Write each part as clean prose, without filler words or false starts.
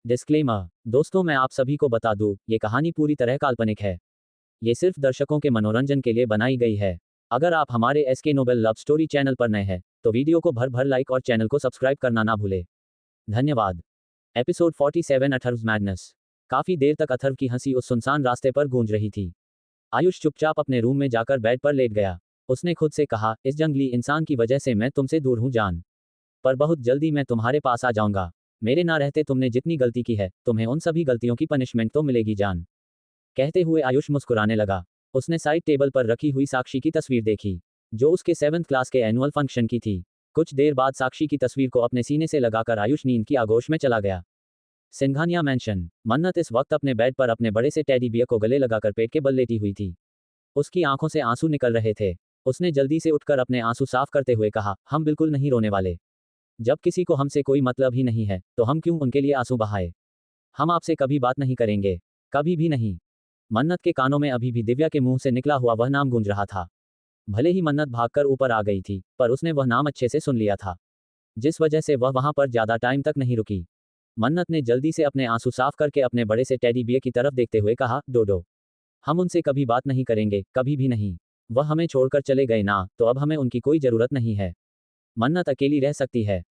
Disclaimer. दोस्तों, मैं आप सभी को बता दूं, ये कहानी पूरी तरह काल्पनिक है। ये सिर्फ दर्शकों के मनोरंजन के लिए बनाई गई है। अगर आप हमारे SK novel love story channel पर नए हैं, तो वीडियो को भर भर लाइक और चैनल को सब्सक्राइब करना ना भूले। धन्यवाद। Episode 47 Atharv's madness. काफी देर तक अथर्व की हंसी उस सुनसान रास्ते पर गूंज रही थी। आयुष चुपचाप अपने रूम में जाकर बेड पर लेट गया। उसने खुद से कहा, इस जंगली इंसान की वजह से मैं तुमसे दूर हूं जान, पर बहुत जल्दी मैं तुम्हारे पास आ जाऊंगा। मेरे ना रहते तुमने जितनी गलती की है, तुम्हें उन सभी गलतियों की पनिशमेंट तो मिलेगी जान। कहते हुए आयुष मुस्कुराने लगा। उसने साइड टेबल पर रखी हुई साक्षी की तस्वीर देखी, जो उसके 7th क्लास के एनुअल फंक्शन की थी। कुछ देर बाद साक्षी की तस्वीर को अपने सीने से लगाकर आयुष नींद की आगोश में चला गया। सिंघानिया मैंशन। मन्नत इस वक्त अपने बेड पर अपने बड़े से टेडी बियर को गले लगाकर पेट के बल लेटी हुई थी। उसकी आंखों से आंसू निकल रहे थे। उसने जल्दी से उठकर अपने आंसू साफ करते हुए कहा, हम बिल्कुल नहीं रोने वाले। जब किसी को हमसे कोई मतलब ही नहीं है, तो हम क्यों उनके लिए आंसू बहाए। हम आपसे कभी बात नहीं करेंगे, कभी भी नहीं। मन्नत के कानों में अभी भी दिव्या के मुंह से निकला हुआ वह नाम गूंज रहा था। भले ही मन्नत भागकर ऊपर आ गई थी, पर उसने वह नाम अच्छे से सुन लिया था, जिस वजह से वह वहां पर ज्यादा टाइम तक नहीं रुकी। मन्नत ने जल्दी से अपने आंसू साफ करके अपने बड़े से टेडी बियर की तरफ देखते हुए कहा, डोडो, हम उनसे कभी बात नहीं करेंगे, कभी भी नहीं। वह हमें छोड़कर चले गए ना, तो अब हमें उनकी कोई जरूरत नहीं है। मन्नत अकेली रह सकती है।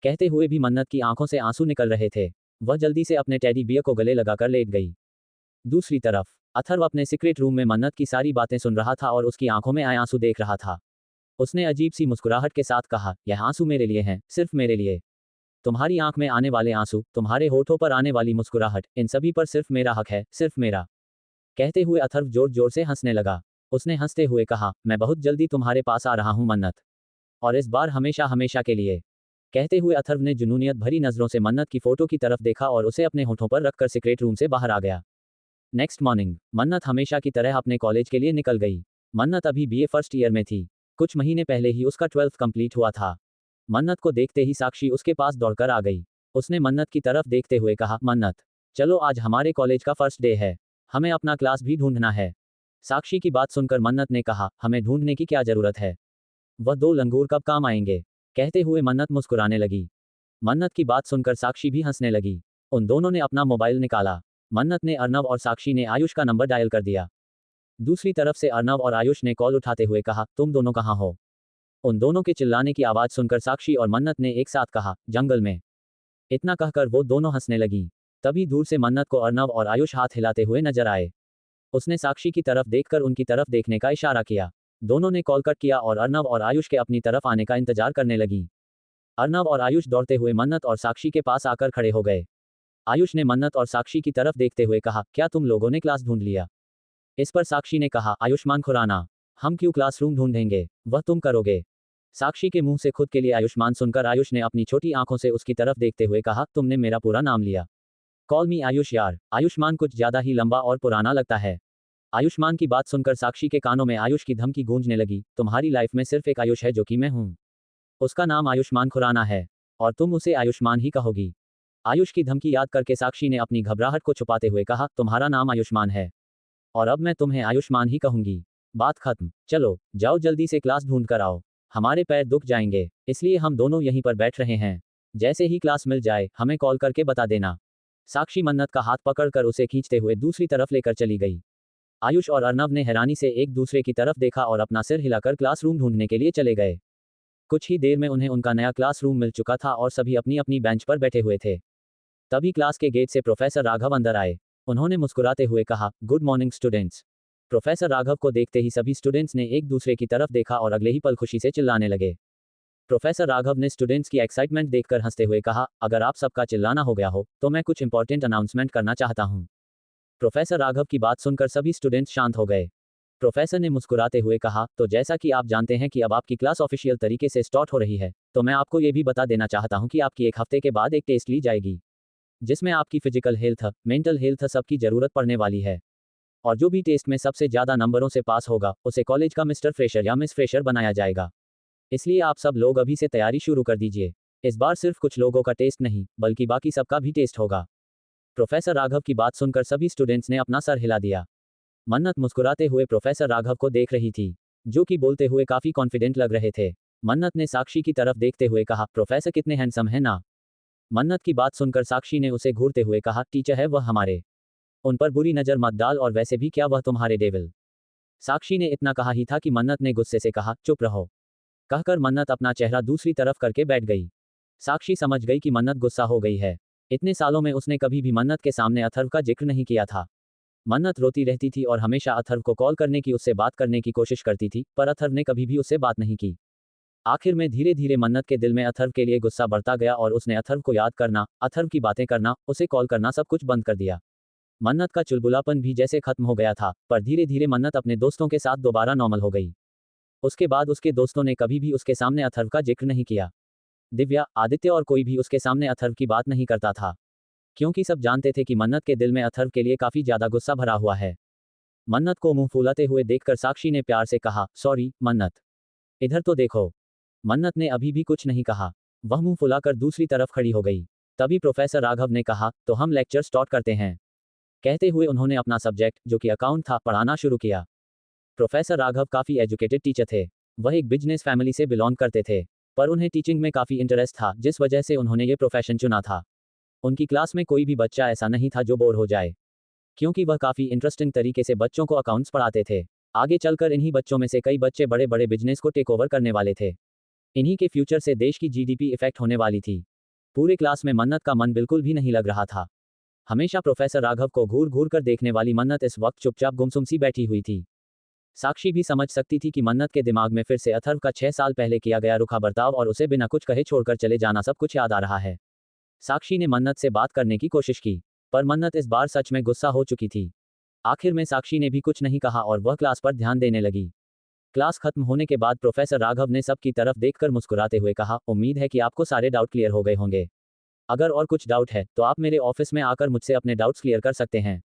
कहते हुए भी मन्नत की आंखों से आंसू निकल रहे थे। वह जल्दी से अपने टेडी बियर को गले लगाकर लेट गई। दूसरी तरफ अथर्व अपने सीक्रेट रूम में मन्नत की सारी बातें सुन रहा था और उसकी आंखों में आए आंसू देख रहा था। उसने अजीब सी मुस्कुराहट के साथ कहा, यह आंसू मेरे लिए हैं, सिर्फ मेरे लिए। तुम्हारी आंख में आने वाले आंसू, तुम्हारे होठों पर आने वाली मुस्कुराहट, इन सभी पर सिर्फ मेरा हक है, सिर्फ मेरा। कहते हुए अथर्व जोर जोर से हंसने लगा। उसने हंसते हुए कहा, मैं बहुत जल्दी तुम्हारे पास आ रहा हूं मन्नत, और इस बार हमेशा हमेशा के लिए। कहते हुए अथर्व ने जुनूनियत भरी नजरों से मन्नत की फोटो की तरफ देखा और उसे अपने होठों पर रखकर सीक्रेट रूम से बाहर आ गया। नेक्स्ट मॉर्निंग मन्नत हमेशा की तरह अपने कॉलेज के लिए निकल गई। मन्नत अभी बीए फर्स्ट ईयर में थी। कुछ महीने पहले ही उसका 12th कंप्लीट हुआ था। मन्नत को देखते ही साक्षी उसके पास दौड़कर आ गई। उसने मन्नत की तरफ देखते हुए कहा, मन्नत, चलो आज हमारे कॉलेज का फर्स्ट डे है, हमें अपना क्लास भी ढूंढना है। साक्षी की बात सुनकर मन्नत ने कहा, हमें ढूंढने की क्या जरूरत है, वह दो लंगूर कब काम आएंगे। कहते हुए मन्नत मुस्कुराने लगी। मन्नत की बात सुनकर साक्षी भी हंसने लगी। उन दोनों ने अपना मोबाइल निकाला। मन्नत ने अर्नव और साक्षी ने आयुष का नंबर डायल कर दिया। दूसरी तरफ से अर्नव और आयुष ने कॉल उठाते हुए कहा, तुम दोनों कहाँ हो। उन दोनों के चिल्लाने की आवाज सुनकर साक्षी और मन्नत ने एक साथ कहा, जंगल में। इतना कहकर वो दोनों हंसने लगी। तभी दूर से मन्नत को अर्नव और आयुष हाथ हिलाते हुए नजर आए। उसने साक्षी की तरफ देखकर उनकी तरफ देखने का इशारा किया। दोनों ने कॉल कट किया और अर्नव और आयुष के अपनी तरफ आने का इंतजार करने लगी। अर्नव और आयुष दौड़ते हुए मन्नत और साक्षी के पास आकर खड़े हो गए। आयुष ने मन्नत और साक्षी की तरफ देखते हुए कहा, क्या तुम लोगों ने क्लास ढूंढ लिया। इस पर साक्षी ने कहा, आयुष्मान खुराना, हम क्यों क्लासरूम ढूंढेंगे, वह तुम करोगे। साक्षी के मुंह से खुद के लिए आयुष्मान सुनकर आयुष ने अपनी छोटी आंखों से उसकी तरफ देखते हुए कहा, तुमने मेरा पूरा नाम लिया। कॉल मी आयुष यार। आयुष्मान कुछ ज्यादा ही लंबा और पुराना लगता है। आयुष्मान की बात सुनकर साक्षी के कानों में आयुष की धमकी गूंजने लगी, तुम्हारी लाइफ में सिर्फ एक आयुष है जो कि मैं हूं। उसका नाम आयुष्मान खुराना है, और तुम उसे आयुष्मान ही कहोगी। आयुष की धमकी याद करके साक्षी ने अपनी घबराहट को छुपाते हुए कहा, तुम्हारा नाम आयुष्मान है, और अब मैं तुम्हें आयुष्मान ही कहूंगी। बात खत्म। चलो जाओ जल्दी से क्लास ढूंढ कर आओ, हमारे पैर दुख जाएंगे, इसलिए हम दोनों यहीं पर बैठ रहे हैं। जैसे ही क्लास मिल जाए हमें कॉल करके बता देना। साक्षी मन्नत का हाथ पकड़कर उसे खींचते हुए दूसरी तरफ लेकर चली गई। आयुष और अर्नव ने हैरानी से एक दूसरे की तरफ देखा और अपना सिर हिलाकर क्लासरूम ढूंढने के लिए चले गए। कुछ ही देर में उन्हें उनका नया क्लासरूम मिल चुका था और सभी अपनी अपनी बेंच पर बैठे हुए थे। तभी क्लास के गेट से प्रोफेसर राघव अंदर आए। उन्होंने मुस्कुराते हुए कहा, good morning students. Professor Raghav को देखते ही सभी स्टूडेंट्स ने एक दूसरे की तरफ देखा और अगले ही पल खुशी से चिल्लाने लगे। प्रोफेसर राघव ने स्टूडेंट्स की एक्साइटमेंट देखकर हंसते हुए कहा, अगर आप सबका चिल्लाना हो गया हो तो मैं कुछ इंपॉर्टेंट अनाउंसमेंट करना चाहता हूं। प्रोफेसर राघव की बात सुनकर सभी स्टूडेंट्स शांत हो गए। प्रोफेसर ने मुस्कुराते हुए कहा, तो जैसा कि आप जानते हैं कि अब आपकी क्लास ऑफिशियल तरीके से स्टार्ट हो रही है, तो मैं आपको ये भी बता देना चाहता हूं कि आपकी एक हफ्ते के बाद एक टेस्ट ली जाएगी, जिसमें आपकी फिजिकल हेल्थ, मेंटल हेल्थ सबकी जरूरत पड़ने वाली है। और जो भी टेस्ट में सबसे ज्यादा नंबरों से पास होगा, उसे कॉलेज का मिस्टर फ्रेशर या मिस फ्रेशर बनाया जाएगा। इसलिए आप सब लोग अभी से तैयारी शुरू कर दीजिए। इस बार सिर्फ कुछ लोगों का टेस्ट नहीं, बल्कि बाकी सबका भी टेस्ट होगा। प्रोफेसर राघव की बात सुनकर सभी स्टूडेंट्स ने अपना सर हिला दिया। मन्नत मुस्कुराते हुए प्रोफेसर राघव को देख रही थी, जो कि बोलते हुए काफी कॉन्फिडेंट लग रहे थे। मन्नत ने साक्षी की तरफ देखते हुए कहा, प्रोफेसर कितने हैंडसम है ना। मन्नत की बात सुनकर साक्षी ने उसे घूरते हुए कहा, टीचर है वह हमारे, उन पर बुरी नज़र मत डाल, और वैसे भी क्या वह तुम्हारे डेविल। साक्षी ने इतना कहा ही था कि मन्नत ने गुस्से से कहा, चुप रहो। कहकर मन्नत अपना चेहरा दूसरी तरफ करके बैठ गई। साक्षी समझ गई कि मन्नत गुस्सा हो गई है। इतने सालों में उसने कभी भी मन्नत के सामने अथर्व का जिक्र नहीं किया था। मन्नत रोती रहती थी और हमेशा अथर्व को कॉल करने की, उससे बात करने की कोशिश करती थी, पर अथर्व ने कभी भी उससे बात नहीं की। आखिर में धीरे धीरे मन्नत के दिल में अथर्व के लिए गुस्सा बढ़ता गया और उसने अथर्व को याद करना, अथर्व की बातें करना, उसे कॉल करना सब कुछ बंद कर दिया। मन्नत का चुलबुलापन भी जैसे खत्म हो गया था, पर धीरे धीरे मन्नत अपने दोस्तों के साथ दोबारा नॉर्मल हो गई। उसके बाद उसके दोस्तों ने कभी भी उसके सामने अथर्व का जिक्र नहीं किया। दिव्या, आदित्य और कोई भी उसके सामने अथर्व की बात नहीं करता था, क्योंकि सब जानते थे कि मन्नत के दिल में अथर्व के लिए काफी ज्यादा गुस्सा भरा हुआ है। मन्नत को मुंह फुलाते हुए देखकर साक्षी ने प्यार से कहा, सॉरी मन्नत, इधर तो देखो। मन्नत ने अभी भी कुछ नहीं कहा। वह मुंह फुलाकर दूसरी तरफ खड़ी हो गई। तभी प्रोफेसर राघव ने कहा, तो हम लेक्चर स्टार्ट करते हैं। कहते हुए उन्होंने अपना सब्जेक्ट, जो कि अकाउंट था, पढ़ाना शुरू किया। प्रोफेसर राघव काफी एजुकेटेड टीचर थे। वह एक बिजनेस फैमिली से बिलोंग करते थे, पर उन्हें टीचिंग में काफी इंटरेस्ट था, जिस वजह से उन्होंने ये प्रोफेशन चुना था। उनकी क्लास में कोई भी बच्चा ऐसा नहीं था जो बोर हो जाए, क्योंकि वह काफी इंटरेस्टिंग तरीके से बच्चों को अकाउंट्स पढ़ाते थे। आगे चलकर इन्हीं बच्चों में से कई बच्चे बड़े बड़े बिजनेस को टेक ओवर करने वाले थे। इन्हीं के फ्यूचर से देश की जीडीपी इफेक्ट होने वाली थी। पूरे क्लास में मन्नत का मन बिल्कुल भी नहीं लग रहा था। हमेशा प्रोफेसर राघव को घूर घूर कर देखने वाली मन्नत इस वक्त चुपचाप गुमसुम सी बैठी हुई थी। साक्षी भी समझ सकती थी कि मन्नत के दिमाग में फिर से अथर्व का 6 साल पहले किया गया रुखा बर्ताव और उसे बिना कुछ कहे छोड़कर चले जाना सब कुछ याद आ रहा है। साक्षी ने मन्नत से बात करने की कोशिश की, पर मन्नत इस बार सच में गुस्सा हो चुकी थी। आखिर में साक्षी ने भी कुछ नहीं कहा और वह क्लास पर ध्यान देने लगी। क्लास खत्म होने के बाद प्रोफेसर राघव ने सबकी तरफ देखकर मुस्कुराते हुए कहा, उम्मीद है कि आपको सारे डाउट क्लियर हो गए होंगे। अगर और कुछ डाउट है तो आप मेरे ऑफिस में आकर मुझसे अपने डाउट्स क्लियर कर सकते हैं।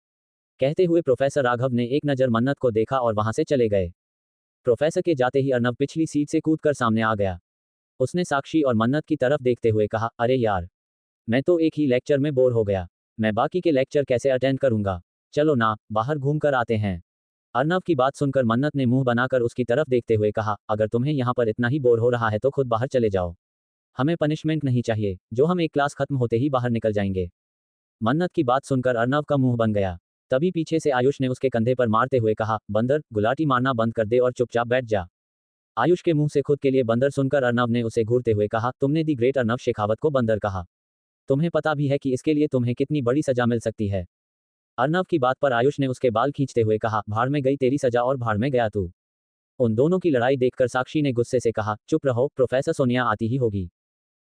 कहते हुए प्रोफेसर राघव ने एक नज़र मन्नत को देखा और वहां से चले गए। प्रोफेसर के जाते ही अर्नव पिछली सीट से कूदकर सामने आ गया। उसने साक्षी और मन्नत की तरफ देखते हुए कहा, अरे यार, मैं तो एक ही लेक्चर में बोर हो गया, मैं बाकी के लेक्चर कैसे अटेंड करूंगा। चलो ना, बाहर घूम कर आते हैं। अर्नव की बात सुनकर मन्नत ने मुंह बनाकर उसकी तरफ देखते हुए कहा, अगर तुम्हें यहाँ पर इतना ही बोर हो रहा है तो खुद बाहर चले जाओ। हमें पनिशमेंट नहीं चाहिए, जो हम एक क्लास खत्म होते ही बाहर निकल जाएंगे। मन्नत की बात सुनकर अर्नव का मुंह बन गया। तभी पीछे से आयुष ने उसके कंधे पर मारते हुए कहा, बंदर, गुलाटी मारना बंद कर दे और चुपचाप बैठ जा। आयुष के मुंह से खुद के लिए बंदर सुनकर अर्नव ने उसे घूरते हुए कहा, तुमने दी ग्रेट अर्नव शेखावत को बंदर कहा। तुम्हें पता भी है कि इसके लिए तुम्हें कितनी बड़ी सजा मिल सकती है। अर्नव की बात पर आयुष ने उसके बाल खींचते हुए कहा, भाड़ में गई तेरी सजा और भाड़ में गया तू। उन दोनों की लड़ाई देखकर साक्षी ने गुस्से से कहा, चुप रहो, प्रोफेसर सोनिया आती ही होगी।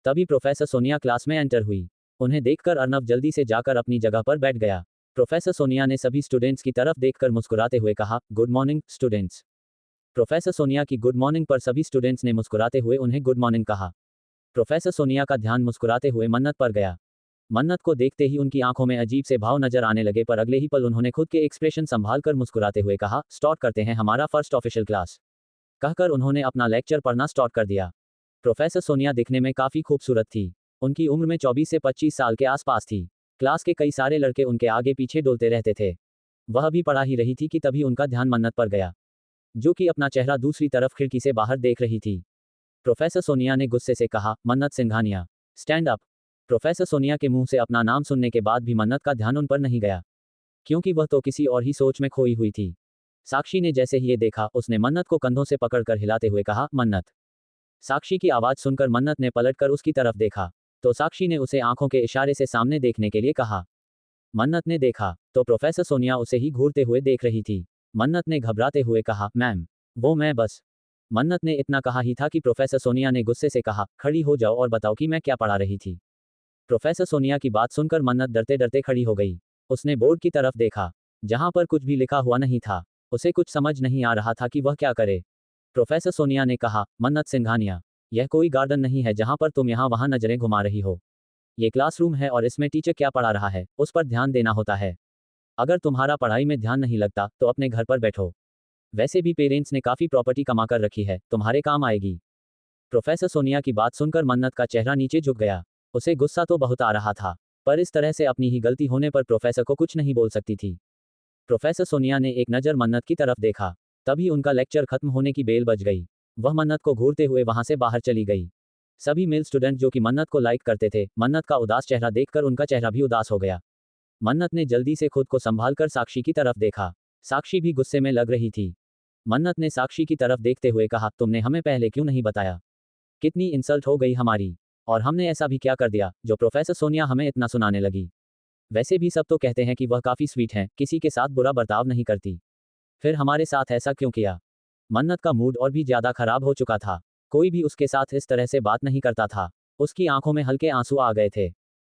तभी प्रोफेसर सोनिया क्लास में एंटर हुई। उन्हें देखकर अर्नव जल्दी से जाकर अपनी जगह पर बैठ गया। प्रोफेसर सोनिया ने सभी स्टूडेंट्स की तरफ देखकर मुस्कुराते हुए कहा, good morning students. Professor Sonia की गुड मॉर्निंग पर सभी स्टूडेंट्स ने मुस्कुराते हुए उन्हें गुड मॉर्निंग कहा। प्रोफेसर सोनिया का ध्यान मुस्कुराते हुए मन्नत पर गया। मन्नत को देखते ही उनकी आंखों में अजीब से भाव नजर आने लगे, पर अगले ही पल उन्होंने खुद के एक्सप्रेशन संभाल कर मुस्कुराते हुए कहा, स्टार्ट करते हैं हमारा फर्स्ट ऑफिशियल क्लास। कहकर उन्होंने अपना लेक्चर पढ़ना स्टार्ट कर दिया। प्रोफेसर सोनिया दिखने में काफी खूबसूरत थी। उनकी उम्र में 24 से 25 साल के आसपास थी। क्लास के कई सारे लड़के उनके आगे पीछे डोलते रहते थे। वह भी पढ़ा ही रही थी कि तभी उनका ध्यान मन्नत पर गया, जो कि अपना चेहरा दूसरी तरफ खिड़की से बाहर देख रही थी। प्रोफेसर सोनिया ने गुस्से से कहा, मन्नत Singhania, stand up. Professor Sonia के मुंह से अपना नाम सुनने के बाद भी मन्नत का ध्यान उन पर नहीं गया, क्योंकि वह तो किसी और ही सोच में खोई हुई थी। साक्षी ने जैसे ही ये देखा, उसने मन्नत को कंधों से पकड़कर हिलाते हुए कहा, मन्नत। साक्षी की आवाज सुनकर मन्नत ने पलटकर उसकी तरफ देखा, तो साक्षी ने उसे आंखों के इशारे से सामने देखने के लिए कहा। मन्नत ने देखा तो प्रोफेसर सोनिया उसे ही घूरते हुए देख रही थी। मन्नत ने घबराते हुए कहा, मैम, वो मैं बस। मन्नत ने इतना कहा ही था कि प्रोफेसर सोनिया ने गुस्से से कहा, खड़ी हो जाओ और बताओ कि मैं क्या पढ़ा रही थी। प्रोफेसर सोनिया की बात सुनकर मन्नत डरते डरते खड़ी हो गई। उसने बोर्ड की तरफ देखा, जहां पर कुछ भी लिखा हुआ नहीं था। उसे कुछ समझ नहीं आ रहा था कि वह क्या करे। प्रोफेसर सोनिया ने कहा, मन्नत सिंघानिया, यह कोई गार्डन नहीं है जहां पर तुम यहाँ वहां नजरें घुमा रही हो। ये क्लासरूम है और इसमें टीचर क्या पढ़ा रहा है उस पर ध्यान देना होता है। अगर तुम्हारा पढ़ाई में ध्यान नहीं लगता तो अपने घर पर बैठो। वैसे भी पेरेंट्स ने काफी प्रॉपर्टी कमा कर रखी है, तुम्हारे काम आएगी। प्रोफेसर सोनिया की बात सुनकर मन्नत का चेहरा नीचे झुक गया। उसे गुस्सा तो बहुत आ रहा था, पर इस तरह से अपनी ही गलती होने पर प्रोफेसर को कुछ नहीं बोल सकती थी। प्रोफेसर सोनिया ने एक नज़र मन्नत की तरफ देखा, तभी उनका लेक्चर खत्म होने की बेल बज गई। वह मन्नत को घूरते हुए वहां से बाहर चली गई। सभी मेल स्टूडेंट जो कि मन्नत को लाइक करते थे, मन्नत का उदास चेहरा देखकर उनका चेहरा भी उदास हो गया। मन्नत ने जल्दी से खुद को संभालकर साक्षी की तरफ देखा। साक्षी भी गुस्से में लग रही थी। मन्नत ने साक्षी की तरफ देखते हुए कहा, तुमने हमें पहले क्यों नहीं बताया? कितनी इंसल्ट हो गई हमारी। और हमने ऐसा भी क्या कर दिया जो प्रोफेसर सोनिया हमें इतना सुनाने लगी? वैसे भी सब तो कहते हैं कि वह काफ़ी स्वीट हैं, किसी के साथ बुरा बर्ताव नहीं करती। फिर हमारे साथ ऐसा क्यों किया? मन्नत का मूड और भी ज़्यादा खराब हो चुका था। कोई भी उसके साथ इस तरह से बात नहीं करता था। उसकी आंखों में हल्के आंसू आ गए थे।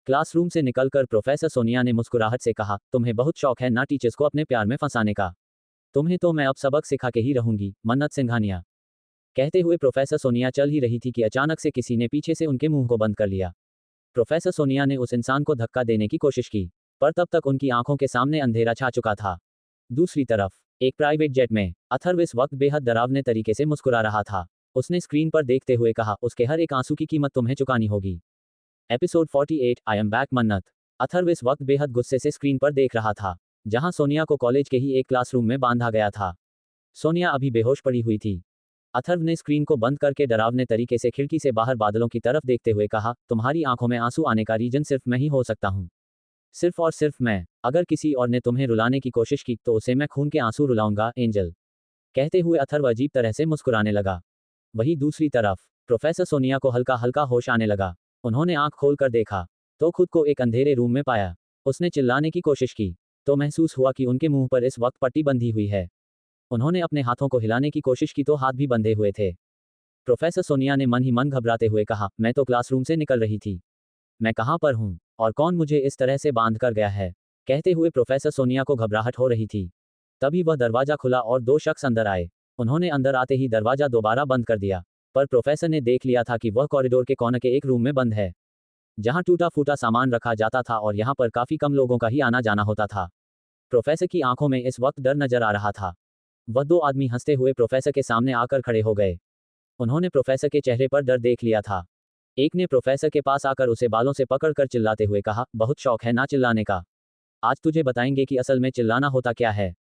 क्लासरूम से निकलकर प्रोफेसर सोनिया ने मुस्कुराहट से कहा, तुम्हें बहुत शौक है ना टीचर्स को अपने प्यार में फंसाने का। तुम्हें तो मैं अब सबक सिखा के ही रहूंगी, मन्नत सिंघानिया। कहते हुए प्रोफेसर सोनिया चल ही रही थी कि अचानक से किसी ने पीछे से उनके मुंह को बंद कर लिया। प्रोफेसर सोनिया ने उस इंसान को धक्का देने की कोशिश की, पर तब तक उनकी आंखों के सामने अंधेरा छा चुका था। दूसरी तरफ एक प्राइवेट जेट में अथर्व इस वक्त बेहद डरावने तरीके से मुस्कुरा रहा था। उसने स्क्रीन पर देखते हुए कहा, उसके हर एक आंसू की कीमत तुम्हें चुकानी होगी। एपिसोड 48 आई एम बैक मन्नत। अथर्व इस वक्त बेहद गुस्से से स्क्रीन पर देख रहा था, जहां सोनिया को कॉलेज के ही एक क्लासरूम में बांधा गया था। सोनिया अभी बेहोश पड़ी हुई थी। अथर्व ने स्क्रीन को बंद करके डरावने तरीके से खिड़की से बाहर बादलों की तरफ देखते हुए कहा, तुम्हारी आंखों में आंसू आने का रीजन सिर्फ मैं ही हो सकता हूँ। सिर्फ और सिर्फ मैं। अगर किसी और ने तुम्हें रुलाने की कोशिश की तो उसे मैं खून के आंसू रुलाऊंगा, एंजल। कहते हुए अथर्व अजीब तरह से मुस्कुराने लगा। वहीं दूसरी तरफ प्रोफेसर सोनिया को हल्का हल्का होश आने लगा। उन्होंने आंख खोलकर देखा तो खुद को एक अंधेरे रूम में पाया। उसने चिल्लाने की कोशिश की तो महसूस हुआ कि उनके मुंह पर इस वक्त पट्टी बंधी हुई है। उन्होंने अपने हाथों को हिलाने की कोशिश की तो हाथ भी बंधे हुए थे। प्रोफेसर सोनिया ने मन ही मन घबराते हुए कहा, मैं तो क्लासरूम से निकल रही थी। मैं कहाँ पर हूँ और कौन मुझे इस तरह से बांध कर गया है? कहते हुए प्रोफेसर सोनिया को घबराहट हो रही थी। तभी वह दरवाजा खुला और दो शख्स अंदर आए। उन्होंने अंदर आते ही दरवाजा दोबारा बंद कर दिया, पर प्रोफेसर ने देख लिया था कि वह कॉरिडोर के कोने के एक रूम में बंद है, जहां टूटा फूटा सामान रखा जाता था और यहां पर काफी कम लोगों का ही आना जाना होता था। प्रोफेसर की आंखों में इस वक्त डर नजर आ रहा था। वह दो आदमी हंसते हुए प्रोफेसर के सामने आकर खड़े हो गए। उन्होंने प्रोफेसर के चेहरे पर डर देख लिया था। एक ने प्रोफेसर के पास आकर उसे बालों से पकड़कर चिल्लाते हुए कहा, बहुत शौक है ना चिल्लाने का? आज तुझे बताएंगे कि असल में चिल्लाना होता क्या है।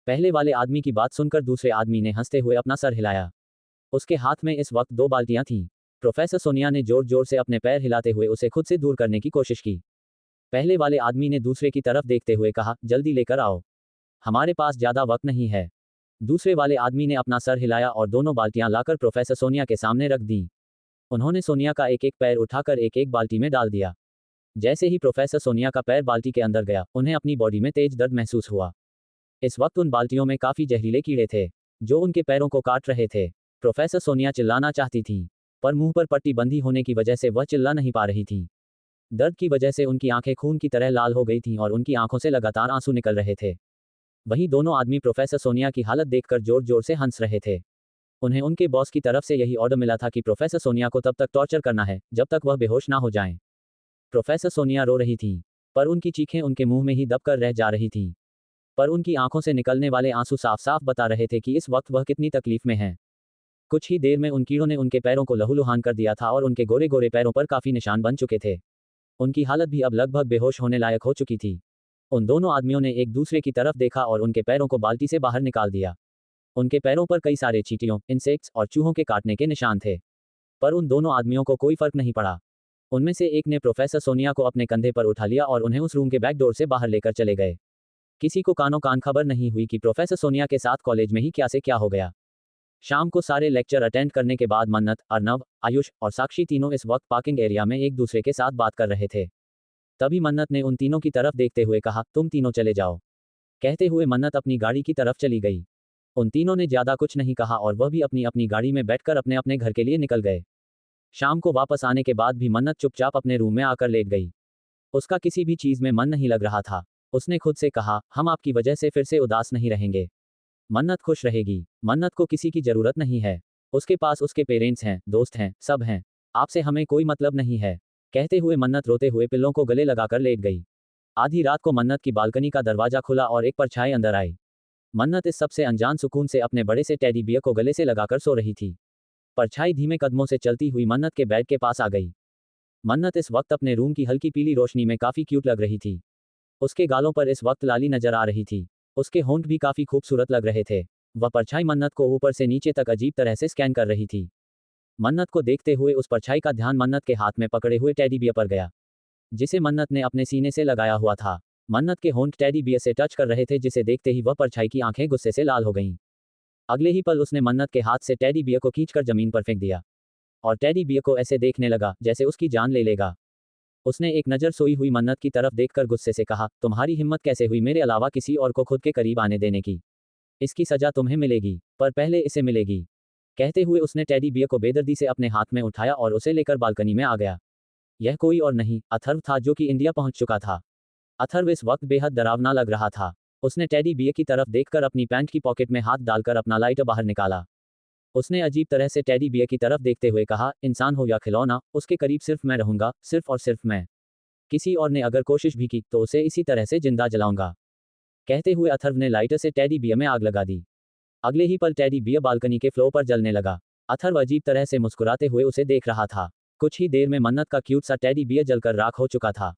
पहले वाले आदमी की बात सुनकर दूसरे आदमी ने हंसते हुए अपना सर हिलाया। उसके हाथ में इस वक्त दो बाल्टियां थीं। प्रोफेसर सोनिया ने जोर जोर से अपने पैर हिलाते हुए उसे खुद से दूर करने की कोशिश की। पहले वाले आदमी ने दूसरे की तरफ देखते हुए कहा, जल्दी लेकर आओ, हमारे पास ज्यादा वक्त नहीं है। दूसरे वाले आदमी ने अपना सर हिलाया और दोनों बाल्टियां लाकर प्रोफेसर सोनिया के सामने रख दी। उन्होंने सोनिया का एक एक पैर उठाकर एक एक बाल्टी में डाल दिया। जैसे ही प्रोफेसर सोनिया का पैर बाल्टी के अंदर गया, उन्हें अपनी बॉडी में तेज दर्द महसूस हुआ। इस वक्त उन बाल्टियों में काफी जहरीले कीड़े थे, जो उनके पैरों को काट रहे थे। प्रोफेसर सोनिया चिल्लाना चाहती थी, पर मुंह पर पट्टी बंधी होने की वजह से वह चिल्ला नहीं पा रही थी। दर्द की वजह से उनकी आंखें खून की तरह लाल हो गई थीं और उनकी आंखों से लगातार आंसू निकल रहे थे। वहीं दोनों आदमी प्रोफेसर सोनिया की हालत देखकर जोर जोर से हंस रहे थे। उन्हें उनके बॉस की तरफ से यही ऑर्डर मिला था कि प्रोफेसर सोनिया को तब तक टॉर्चर करना है जब तक वह बेहोश ना हो जाएं। प्रोफेसर सोनिया रो रही थी, पर उनकी चीखें उनके मुंह में ही दबकर रह जा रही थीं। पर उनकी आंखों से निकलने वाले आंसू साफ साफ बता रहे थे कि इस वक्त वह कितनी तकलीफ में हैं। कुछ ही देर में उन कीड़ों ने उनके पैरों को लहूलुहान कर दिया था और उनके गोरे गोरे पैरों पर काफी निशान बन चुके थे। उनकी हालत भी अब लगभग बेहोश होने लायक हो चुकी थी। उन दोनों आदमियों ने एक दूसरे की तरफ देखा और उनके पैरों को बाल्टी से बाहर निकाल दिया। उनके पैरों पर कई सारे चींटियों, इंसेक्ट्स और चूहों के काटने के निशान थे, पर उन दोनों आदमियों को कोई फर्क नहीं पड़ा। उनमें से एक ने प्रोफेसर सोनिया को अपने कंधे पर उठा लिया और उन्हें उस रूम के बैक डोर से बाहर लेकर चले गए। किसी को कानों कान खबर नहीं हुई कि प्रोफेसर सोनिया के साथ कॉलेज में ही क्या से क्या हो गया। शाम को सारे लेक्चर अटेंड करने के बाद मन्नत, अर्नव, आयुष और साक्षी तीनों इस वक्त पार्किंग एरिया में एक दूसरे के साथ बात कर रहे थे। तभी मन्नत ने उन तीनों की तरफ देखते हुए कहा, तुम तीनों चले जाओ। कहते हुए मन्नत अपनी गाड़ी की तरफ चली गई। उन तीनों ने ज्यादा कुछ नहीं कहा और वह भी अपनी अपनी गाड़ी में बैठकर अपने अपने घर के लिए निकल गए। शाम को वापस आने के बाद भी मन्नत चुपचाप अपने रूम में आकर लेट गई। उसका किसी भी चीज में मन नहीं लग रहा था। उसने खुद से कहा, हम आपकी वजह से फिर से उदास नहीं रहेंगे। मन्नत खुश रहेगी। मन्नत को किसी की जरूरत नहीं है। उसके पास उसके पेरेंट्स हैं, दोस्त हैं, सब हैं। आपसे हमें कोई मतलब नहीं है। कहते हुए मन्नत रोते हुए पिल्लों को गले लगाकर लेट गई। आधी रात को मन्नत की बालकनी का दरवाजा खुला और एक परछाई अंदर आई। मन्नत इस सबसे अनजान सुकून से अपने बड़े से टेडी बियर को गले से लगाकर सो रही थी। परछाई धीमे कदमों से चलती हुई मन्नत के बेड के पास आ गई। मन्नत इस वक्त अपने रूम की हल्की पीली रोशनी में काफी क्यूट लग रही थी। उसके गालों पर इस वक्त लाली नजर आ रही थी। उसके होंठ भी काफी खूबसूरत लग रहे थे। वह परछाई मन्नत को ऊपर से नीचे तक अजीब तरह से स्कैन कर रही थी। मन्नत को देखते हुए उस परछाई का ध्यान मन्नत के हाथ में पकड़े हुए टेडी बियर पर गया, जिसे मन्नत ने अपने सीने से लगाया हुआ था। मन्नत के होंठ टेडी बियर से टच कर रहे थे, जिसे देखते ही वह परछाई की आंखें गुस्से से लाल हो गईं। अगले ही पल उसने मन्नत के हाथ से टेडी बियर को खींचकर जमीन पर फेंक दिया और टेडी बियर को ऐसे देखने लगा जैसे उसकी जान ले लेगा। उसने एक नज़र सोई हुई मन्नत की तरफ देखकर गुस्से से कहा, तुम्हारी हिम्मत कैसे हुई मेरे अलावा किसी और को खुद के करीब आने देने की? इसकी सजा तुम्हें मिलेगी, पर पहले इसे मिलेगी। कहते हुए उसने टेडी बियर को बेदर्दी से अपने हाथ में उठाया और उसे लेकर बालकनी में आ गया। यह कोई और नहीं, अथर्व था, जो कि इंडिया पहुंच चुका था। अथर्व इस वक्त बेहद डरावना लग रहा था। उसने टेडी बियर की तरफ देखकर अपनी पैंट की पॉकेट में हाथ डालकर अपना लाइटर बाहर निकाला। उसने अजीब तरह से टेडी बियर की तरफ देखते हुए कहा, इंसान हो या खिलौना, उसके करीब सिर्फ मैं रहूंगा, सिर्फ और सिर्फ मैं। किसी और ने अगर कोशिश भी की तो उसे इसी तरह से जिंदा जलाऊंगा। कहते हुए अथर्व ने लाइटर से टेडी बियर में आग लगा दी। अगले ही पल टेडी बियर बालकनी के फ्लोर पर जलने लगा। अथर्व अजीब तरह से मुस्कुराते हुए उसे देख रहा था। कुछ ही देर में मन्नत का क्यूट सा टेडी बियर जलकर राख हो चुका था।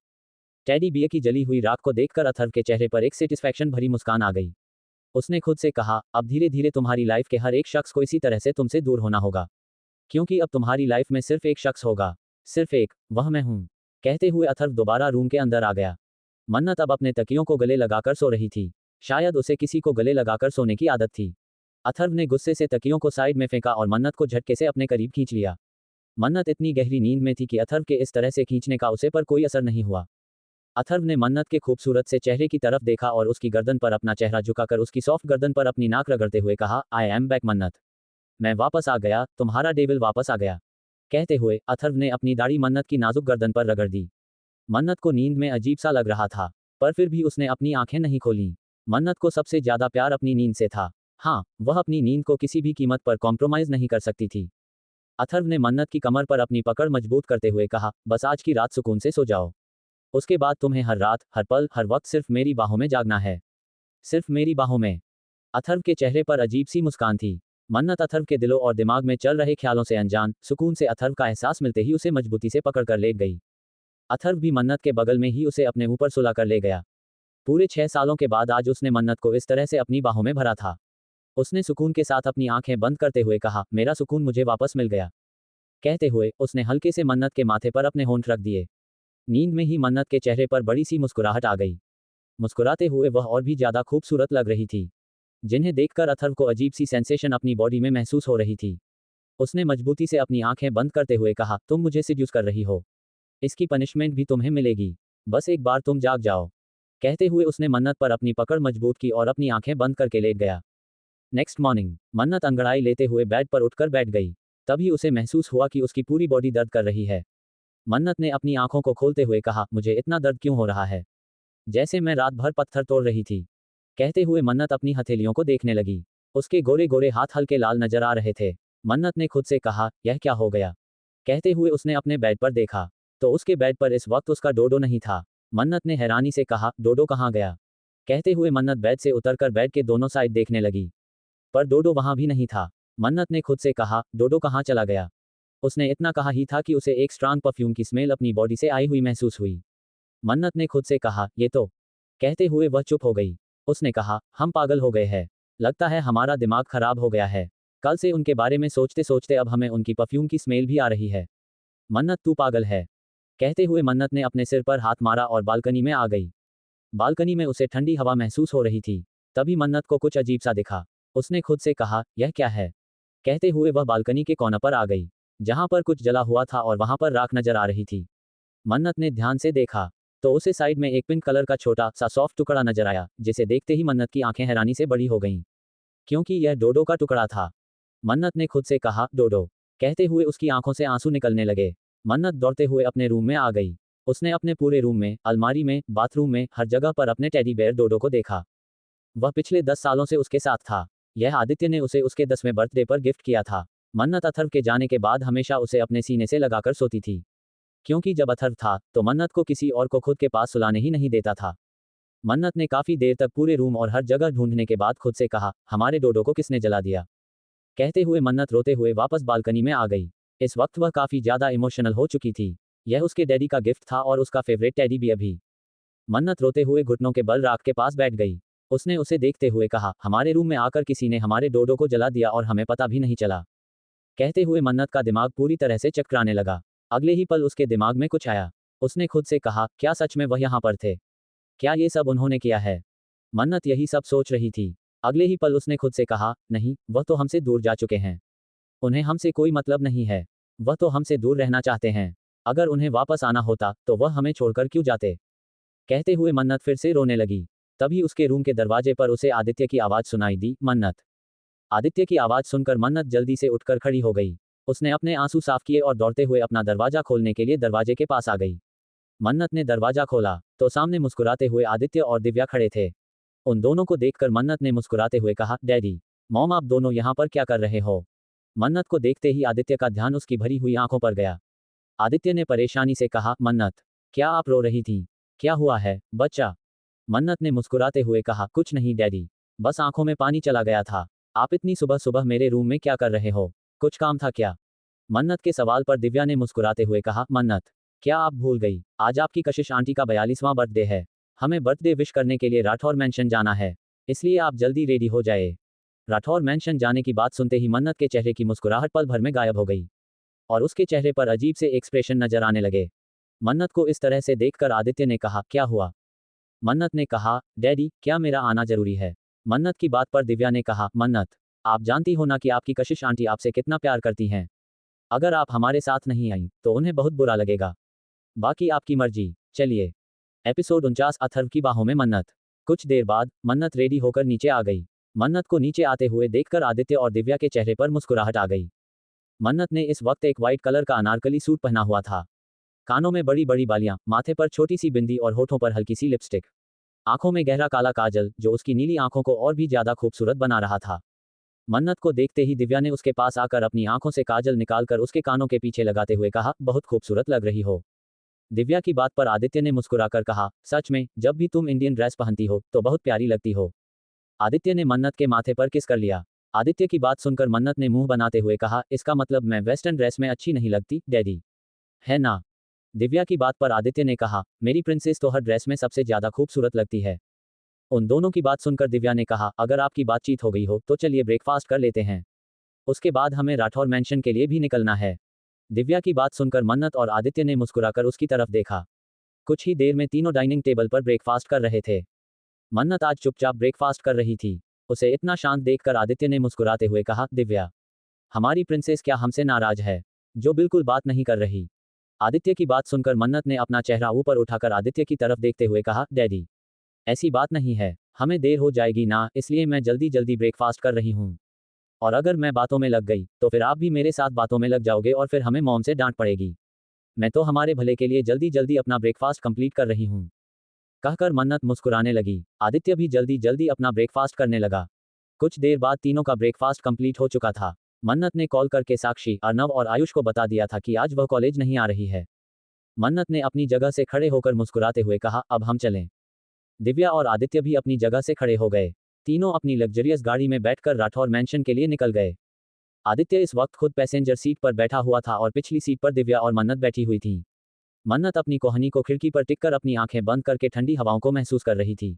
टेडी बियर की जली हुई राख को देखकर अथर्व के चेहरे पर एक सेटिस्फैक्शन भरी मुस्कान आ गई। उसने खुद से कहा, अब धीरे धीरे तुम्हारी लाइफ के हर एक शख्स को इसी तरह से तुमसे दूर होना होगा, क्योंकि अब तुम्हारी लाइफ में सिर्फ एक शख्स होगा, सिर्फ एक, वह मैं हूं। कहते हुए अथर्व दोबारा रूम के अंदर आ गया। मन्नत अब अपने तकियों को गले लगाकर सो रही थी। शायद उसे किसी को गले लगाकर सोने की आदत थी। अथर्व ने गुस्से से तकियों को साइड में फेंका और मन्नत को झटके से अपने करीब खींच लिया। मन्नत इतनी गहरी नींद में थी कि अथर्व के इस तरह से खींचने का उसे पर कोई असर नहीं हुआ। अथर्व ने मन्नत के खूबसूरत से चेहरे की तरफ देखा और उसकी गर्दन पर अपना चेहरा झुकाकर उसकी सॉफ्ट गर्दन पर अपनी नाक रगड़ते हुए कहा, आई एम बैक मन्नत। मैं वापस आ गया, तुम्हारा डेविल वापस आ गया। कहते हुए अथर्व ने अपनी दाढ़ी मन्नत की नाजुक गर्दन पर रगड़ दी। मन्नत को नींद में अजीब सा लग रहा था, पर फिर भी उसने अपनी आंखें नहीं खोलीं। मन्नत को सबसे ज्यादा प्यार अपनी नींद से था। हाँ, वह अपनी नींद को किसी भी कीमत पर कॉम्प्रोमाइज नहीं कर सकती थी। अथर्व ने मन्नत की कमर पर अपनी पकड़ मजबूत करते हुए कहा, बस आज की रात सुकून से सो जाओ। उसके बाद तुम्हें हर रात, हर पल, हर वक्त सिर्फ मेरी बाहों में जागना है, सिर्फ मेरी बाहों में। अथर्व के चेहरे पर अजीब सी मुस्कान थी। मन्नत अथर्व के दिलों और दिमाग में चल रहे ख्यालों से अनजान, सुकून से अथर्व का एहसास मिलते ही उसे मजबूती से पकड़कर लेट गई। अथर्व भी मन्नत के बगल में ही उसे अपने ऊपर सुलाकर ले गया। पूरे 6 सालों के बाद आज उसने मन्नत को इस तरह से अपनी बाहों में भरा था। उसने सुकून के साथ अपनी आंखें बंद करते हुए कहा, मेरा सुकून मुझे वापस मिल गया। कहते हुए उसने हल्के से मन्नत के माथे पर अपने होंठ रख दिए। नींद में ही मन्नत के चेहरे पर बड़ी सी मुस्कुराहट आ गई। मुस्कुराते हुए वह और भी ज्यादा खूबसूरत लग रही थी, जिन्हें देखकर अथर्व को अजीब सी सेंसेशन अपनी बॉडी में महसूस हो रही थी। उसने मजबूती से अपनी आंखें बंद करते हुए कहा, तुम मुझे सिड्यूस कर रही हो, इसकी पनिशमेंट भी तुम्हें मिलेगी, बस एक बार तुम जाग जाओ। कहते हुए उसने मन्नत पर अपनी पकड़ मजबूत की और अपनी आंखें बंद करके लेट गया। नेक्स्ट मॉर्निंग मन्नत अंगड़ाई लेते हुए बेड पर उठकर बैठ गई। तभी उसे महसूस हुआ कि उसकी पूरी बॉडी दर्द कर रही है। मन्नत ने अपनी आंखों को खोलते हुए कहा, मुझे इतना दर्द क्यों हो रहा है, जैसे मैं रात भर पत्थर तोड़ रही थी। कहते हुए मन्नत अपनी हथेलियों को देखने लगी। उसके गोरे गोरे हाथ हल्के लाल नजर आ रहे थे। मन्नत ने खुद से कहा, यह क्या हो गया। कहते हुए उसने अपने बेड पर देखा तो उसके बेड पर इस वक्त उसका डोडो नहीं था। मन्नत ने हैरानी से कहा, डोडो कहाँ गया। कहते हुए मन्नत बेड से उतरकर बेड के दोनों साइड देखने लगी, पर डोडो वहां भी नहीं था। मन्नत ने खुद से कहा, डोडो कहाँ चला गया। उसने इतना कहा ही था कि उसे एक स्ट्रांग परफ्यूम की स्मेल अपनी बॉडी से आई हुई महसूस हुई। मन्नत ने खुद से कहा, ये तो। कहते हुए वह चुप हो गई। उसने कहा, हम पागल हो गए हैं, लगता है हमारा दिमाग खराब हो गया है। कल से उनके बारे में सोचते सोचते अब हमें उनकी परफ्यूम की स्मेल भी आ रही है। मन्नत तू पागल है। कहते हुए मन्नत ने अपने सिर पर हाथ मारा और बालकनी में आ गई। बालकनी में उसे ठंडी हवा महसूस हो रही थी। तभी मन्नत को कुछ अजीब सा दिखा। उसने खुद से कहा, यह क्या है। कहते हुए वह बालकनी के कोने पर आ गई, जहां पर कुछ जला हुआ था और वहां पर राख नजर आ रही थी। मन्नत ने ध्यान से देखा तो उसे साइड में एक पिंक कलर का छोटा सा सॉफ्ट टुकड़ा नजर आया, जिसे देखते ही मन्नत की आंखें हैरानी से बड़ी हो गईं, क्योंकि यह डोडो का टुकड़ा था। मन्नत ने खुद से कहा, डोडो। कहते हुए उसकी आंखों से आंसू निकलने लगे। मन्नत दौड़ते हुए अपने रूम में आ गई। उसने अपने पूरे रूम में, अलमारी में, बाथरूम में, हर जगह पर अपने टेडी बेयर डोडो को देखा। वह पिछले 10 सालों से उसके साथ था। यह आदित्य ने उसे उसके 10वें बर्थडे पर गिफ्ट किया था। मन्नत अथर्व के जाने के बाद हमेशा उसे अपने सीने से लगाकर सोती थी, क्योंकि जब अथर्व था तो मन्नत को किसी और को खुद के पास सुलाने ही नहीं देता था। मन्नत ने काफी देर तक पूरे रूम और हर जगह ढूंढने के बाद खुद से कहा, हमारे डोडो को किसने जला दिया। कहते हुए मन्नत रोते हुए वापस बालकनी में आ गई। इस वक्त वह काफी ज्यादा इमोशनल हो चुकी थी। यह उसके डैडी का गिफ्ट था और उसका फेवरेट टेडी बियर भी। मन्नत रोते हुए घुटनों के बल राख के पास बैठ गई। उसने उसे देखते हुए कहा, हमारे रूम में आकर किसी ने हमारे डोडो को जला दिया और हमें पता भी नहीं चला। कहते हुए मन्नत का दिमाग पूरी तरह से चकराने लगा। अगले ही पल उसके दिमाग में कुछ आया। उसने खुद से कहा, क्या सच में वह यहाँ पर थे? क्या ये सब उन्होंने किया है? मन्नत यही सब सोच रही थी। अगले ही पल उसने खुद से कहा, नहीं, वह तो हमसे दूर जा चुके हैं। उन्हें हमसे कोई मतलब नहीं है। वह तो हमसे दूर रहना चाहते हैं। अगर उन्हें वापस आना होता तो वह हमें छोड़कर क्यों जाते? कहते हुए मन्नत फिर से रोने लगी। तभी उसके रूम के दरवाजे पर उसे आदित्य की आवाज़ सुनाई दी, मन्नत। आदित्य की आवाज़ सुनकर मन्नत जल्दी से उठकर खड़ी हो गई। उसने अपने आंसू साफ किए और दौड़ते हुए अपना दरवाजा खोलने के लिए दरवाजे के पास आ गई। मन्नत ने दरवाजा खोला तो सामने मुस्कुराते हुए आदित्य और दिव्या खड़े थे। उन दोनों को देखकर मन्नत ने मुस्कुराते हुए कहा, डैडी, मॉम, आप दोनों यहाँ पर क्या कर रहे हो? मन्नत को देखते ही आदित्य का ध्यान उसकी भरी हुई आंखों पर गया। आदित्य ने परेशानी से कहा, मन्नत, क्या आप रो रही थी? क्या हुआ है, बच्चा? मन्नत ने मुस्कुराते हुए कहा, कुछ नहीं डैडी, बस आंखों में पानी चला गया था। आप इतनी सुबह सुबह मेरे रूम में क्या कर रहे हो? कुछ काम था क्या? मन्नत के सवाल पर दिव्या ने मुस्कुराते हुए कहा, मन्नत, क्या आप भूल गई? आज आपकी कशिश आंटी का 42वां बर्थडे है। हमें बर्थडे विश करने के लिए राठौर मैंशन जाना है, इसलिए आप जल्दी रेडी हो जाए। राठौर मैंशन जाने की बात सुनते ही मन्नत के चेहरे की मुस्कुराहट पल भर में गायब हो गई और उसके चेहरे पर अजीब से एक्सप्रेशन नजर आने लगे। मन्नत को इस तरह से देखकर आदित्य ने कहा, क्या हुआ? मन्नत ने कहा, डैडी, क्या मेरा आना जरूरी है? मन्नत की बात पर दिव्या ने कहा, मन्नत, आप जानती हो ना कि आपकी कशिश आंटी आपसे कितना प्यार करती हैं। अगर आप हमारे साथ नहीं आई तो उन्हें बहुत बुरा लगेगा। बाकी आपकी मर्जी। चलिए। एपिसोड 49, अथर्व की बाहों में मन्नत। कुछ देर बाद मन्नत रेडी होकर नीचे आ गई। मन्नत को नीचे आते हुए देखकर आदित्य और दिव्या के चेहरे पर मुस्कुराहट आ गई। मन्नत ने इस वक्त एक वाइट कलर का अनारकली सूट पहना हुआ था। कानों में बड़ी बड़ी बालियां, माथे पर छोटी सी बिंदी और होठों पर हल्की सी लिपस्टिक। आंखों में गहरा काला काजल जो उसकी नीली आंखों को और भी ज्यादा खूबसूरत बना रहा था। मन्नत को देखते ही दिव्या ने उसके पास आकर अपनी आंखों से काजल निकालकर उसके कानों के पीछे लगाते हुए कहा, बहुत खूबसूरत लग रही हो। दिव्या की बात पर आदित्य ने मुस्कुराकर कहा, सच में, जब भी तुम इंडियन ड्रेस पहनती हो तो बहुत प्यारी लगती हो। आदित्य ने मन्नत के माथे पर किस कर लिया। आदित्य की बात सुनकर मन्नत ने मुंह बनाते हुए कहा, इसका मतलब मैं वेस्टर्न ड्रेस में अच्छी नहीं लगती, डैडी? है ना? दिव्या की बात पर आदित्य ने कहा, मेरी प्रिंसेस तो हर ड्रेस में सबसे ज्यादा खूबसूरत लगती है। उन दोनों की बात सुनकर दिव्या ने कहा, अगर आपकी बातचीत हो गई हो तो चलिए ब्रेकफास्ट कर लेते हैं। उसके बाद हमें राठौर मैंशन के लिए भी निकलना है। दिव्या की बात सुनकर मन्नत और आदित्य ने मुस्कुराकर उसकी तरफ देखा। कुछ ही देर में तीनों डाइनिंग टेबल पर ब्रेकफास्ट कर रहे थे। मन्नत आज चुपचाप ब्रेकफास्ट कर रही थी। उसे इतना शांत देखकर आदित्य ने मुस्कुराते हुए कहा, दिव्या, हमारी प्रिंसेस क्या हमसे नाराज है, जो बिल्कुल बात नहीं कर रही? आदित्य की बात सुनकर मन्नत ने अपना चेहरा ऊपर उठाकर आदित्य की तरफ देखते हुए कहा, डैडी, ऐसी बात नहीं है, हमें देर हो जाएगी ना, इसलिए मैं जल्दी जल्दी ब्रेकफास्ट कर रही हूँ। और अगर मैं बातों में लग गई तो फिर आप भी मेरे साथ बातों में लग जाओगे और फिर हमें मॉम से डांट पड़ेगी। मैं तो हमारे भले के लिए जल्दी जल्दी अपना ब्रेकफास्ट कंप्लीट कर रही हूँ। कहकर मन्नत मुस्कुराने लगी। आदित्य भी जल्दी जल्दी अपना ब्रेकफास्ट करने लगा। कुछ देर बाद तीनों का ब्रेकफास्ट कंप्लीट हो चुका था। मन्नत ने कॉल करके साक्षी, अर्नव और आयुष को बता दिया था कि आज वह कॉलेज नहीं आ रही है। मन्नत ने अपनी जगह से खड़े होकर मुस्कुराते हुए कहा, अब हम चलें। दिव्या और आदित्य भी अपनी जगह से खड़े हो गए। तीनों अपनी लग्जरियस गाड़ी में बैठकर राठौर मैंशन के लिए निकल गए। आदित्य इस वक्त खुद पैसेंजर सीट पर बैठा हुआ था और पिछली सीट पर दिव्या और मन्नत बैठी हुई थी। मन्नत अपनी कोहनी को खिड़की पर टिककर अपनी आंखें बंद करके ठंडी हवाओं को महसूस कर रही थी।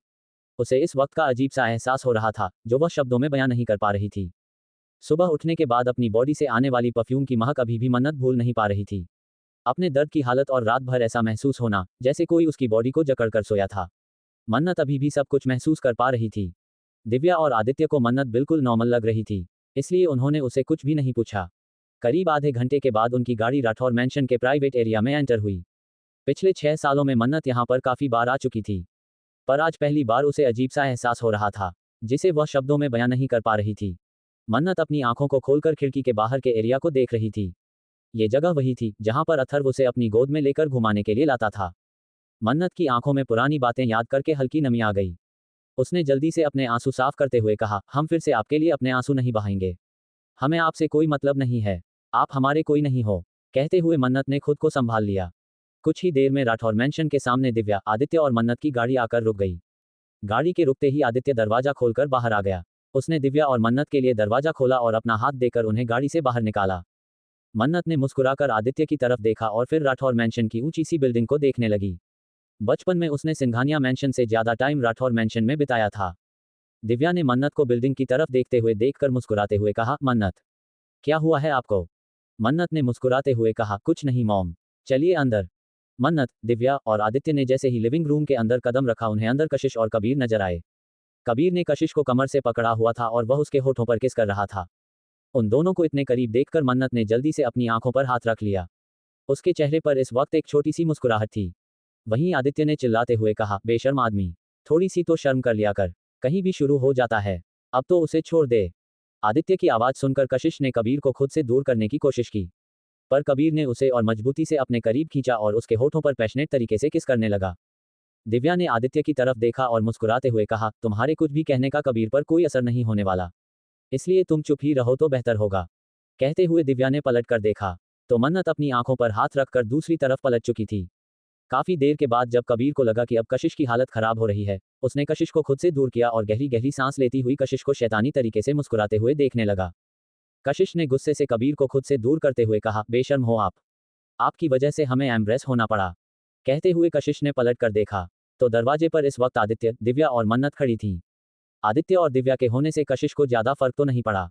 उसे इस वक्त का अजीब सा एहसास हो रहा था जो वह शब्दों में बयां नहीं कर पा रही थी। सुबह उठने के बाद अपनी बॉडी से आने वाली परफ्यूम की महक अभी भी मन्नत भूल नहीं पा रही थी। अपने दर्द की हालत और रात भर ऐसा महसूस होना जैसे कोई उसकी बॉडी को जकड़ कर सोया था। मन्नत अभी भी सब कुछ महसूस कर पा रही थी। दिव्या और आदित्य को मन्नत बिल्कुल नॉर्मल लग रही थी, इसलिए उन्होंने उसे कुछ भी नहीं पूछा। करीब आधे घंटे के बाद उनकी गाड़ी राठौर मैंशन के प्राइवेट एरिया में एंटर हुई। पिछले 6 सालों में मन्नत यहाँ पर काफी बार आ चुकी थी, पर आज पहली बार उसे अजीब सा एहसास हो रहा था जिसे वह शब्दों में बयां नहीं कर पा रही थी। मन्नत अपनी आंखों को खोलकर खिड़की के बाहर के एरिया को देख रही थी। ये जगह वही थी जहां पर अथर्व उसे अपनी गोद में लेकर घुमाने के लिए लाता था। मन्नत की आंखों में पुरानी बातें याद करके हल्की नमी आ गई। उसने जल्दी से अपने आंसू साफ करते हुए कहा, हम फिर से आपके लिए अपने आंसू नहीं बहाएंगे। हमें आपसे कोई मतलब नहीं है, आप हमारे कोई नहीं हो। कहते हुए मन्नत ने खुद को संभाल लिया। कुछ ही देर में राठौर मैंशन के सामने दिव्या, आदित्य और मन्नत की गाड़ी आकर रुक गई। गाड़ी के रुकते ही आदित्य दरवाजा खोलकर बाहर आ गया। उसने दिव्या और मन्नत के लिए दरवाजा खोला और अपना हाथ देकर उन्हें गाड़ी से बाहर निकाला। मन्नत ने मुस्कुराकर आदित्य की तरफ देखा और फिर राठौर मैंशन की ऊंची सी बिल्डिंग को देखने लगी। बचपन में उसने सिंघानिया मैंशन से ज्यादा टाइम राठौर मैंशन में बिताया था। दिव्या ने मन्नत को बिल्डिंग की तरफ देखते हुए देखकर मुस्कुराते हुए कहा, मन्नत, क्या हुआ है आपको? मन्नत ने मुस्कुराते हुए कहा, कुछ नहीं मॉम। चलिए अंदर। मन्नत, दिव्या और आदित्य ने जैसे ही लिविंग रूम के अंदर कदम रखा उन्हें अंदर कशिश और कबीर नजर आए। कबीर ने कशिश को कमर से पकड़ा हुआ था और वह उसके होठों पर किस कर रहा था। उन दोनों को इतने करीब देखकर मन्नत ने जल्दी से अपनी आंखों पर हाथ रख लिया। उसके चेहरे पर इस वक्त एक छोटी सी मुस्कुराहट थी। वहीं आदित्य ने चिल्लाते हुए कहा, बेशर्म आदमी, थोड़ी सी तो शर्म कर लिया कर, कहीं भी शुरू हो जाता है, अब तो उसे छोड़ दे। आदित्य की आवाज सुनकर कशिश ने कबीर को खुद से दूर करने की कोशिश की, पर कबीर ने उसे और मजबूती से अपने करीब खींचा और उसके होठों पर पैशनेट तरीके से किस करने लगा। दिव्या ने आदित्य की तरफ देखा और मुस्कुराते हुए कहा, तुम्हारे कुछ भी कहने का कबीर पर कोई असर नहीं होने वाला, इसलिए तुम चुप ही रहो तो बेहतर होगा। कहते हुए दिव्या ने पलट कर देखा तो मन्नत अपनी आंखों पर हाथ रखकर दूसरी तरफ पलट चुकी थी। काफी देर के बाद जब कबीर को लगा कि अब कशिश की हालत खराब हो रही है, उसने कशिश को खुद से दूर किया और गहरी गहरी सांस लेती हुई कशिश को शैतानी तरीके से मुस्कुराते हुए देखने लगा। कशिश ने गुस्से से कबीर को खुद से दूर करते हुए कहा, बेशर्म हो आप, आपकी वजह से हमें एम्ब्रेस होना पड़ा। कहते हुए कशिश ने पलट कर देखा तो दरवाजे पर इस वक्त आदित्य, दिव्या और मन्नत खड़ी थी। आदित्य और दिव्या के होने से कशिश को ज्यादा फर्क तो नहीं पड़ा,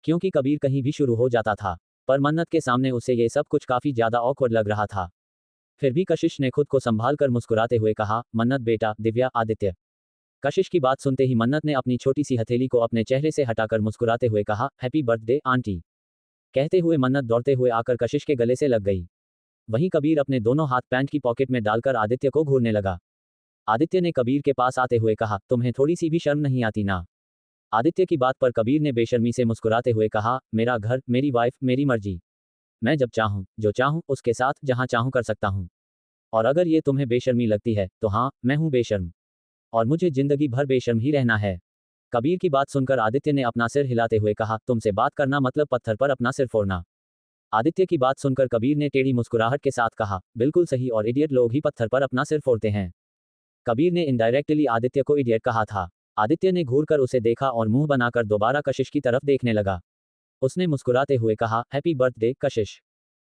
क्योंकि कबीर कहीं भी शुरू हो जाता था, पर मन्नत के सामने उसे ये सब कुछ काफी ज्यादा ऑकवर्ड लग रहा था। फिर भी कशिश ने खुद को संभाल कर मुस्कुराते हुए कहा, मन्नत बेटा, दिव्या, आदित्य। कशिश की बात सुनते ही मन्नत ने अपनी छोटी सी हथेली को अपने चेहरे से हटाकर मुस्कुराते हुए कहा, हैप्पी बर्थडे आंटी। कहते हुए मन्नत दौड़ते हुए आकर कशिश के गले से लग गई। वहीं कबीर अपने दोनों हाथ पैंट की पॉकेट में डालकर आदित्य को घूरने लगा। आदित्य ने कबीर के पास आते हुए कहा, तुम्हें थोड़ी सी भी शर्म नहीं आती ना? आदित्य की बात पर कबीर ने बेशर्मी से मुस्कुराते हुए कहा, मेरा घर, मेरी वाइफ, मेरी मर्जी, मैं जब चाहूं जो चाहूं उसके साथ जहां चाहूं कर सकता हूं। और अगर ये तुम्हें बेशर्मी लगती है तो हाँ, मैं हूं बेशर्म, और मुझे जिंदगी भर बेशर्म ही रहना है। कबीर की बात सुनकर आदित्य ने अपना सिर हिलाते हुए कहा, तुमसे बात करना मतलब पत्थर पर अपना सिर फोड़ना। आदित्य की बात सुनकर कबीर ने टेढ़ी मुस्कुराहट के साथ कहा, बिल्कुल सही, और इडियट लोग ही पत्थर पर अपना सिर फोड़ते हैं। कबीर ने इनडायरेक्टली आदित्य को इडियट कहा था। आदित्य ने घूरकर उसे देखा और मुंह बनाकर दोबारा कशिश की तरफ देखने लगा। उसने मुस्कुराते हुए कहा, हैप्पी बर्थडे कशिश।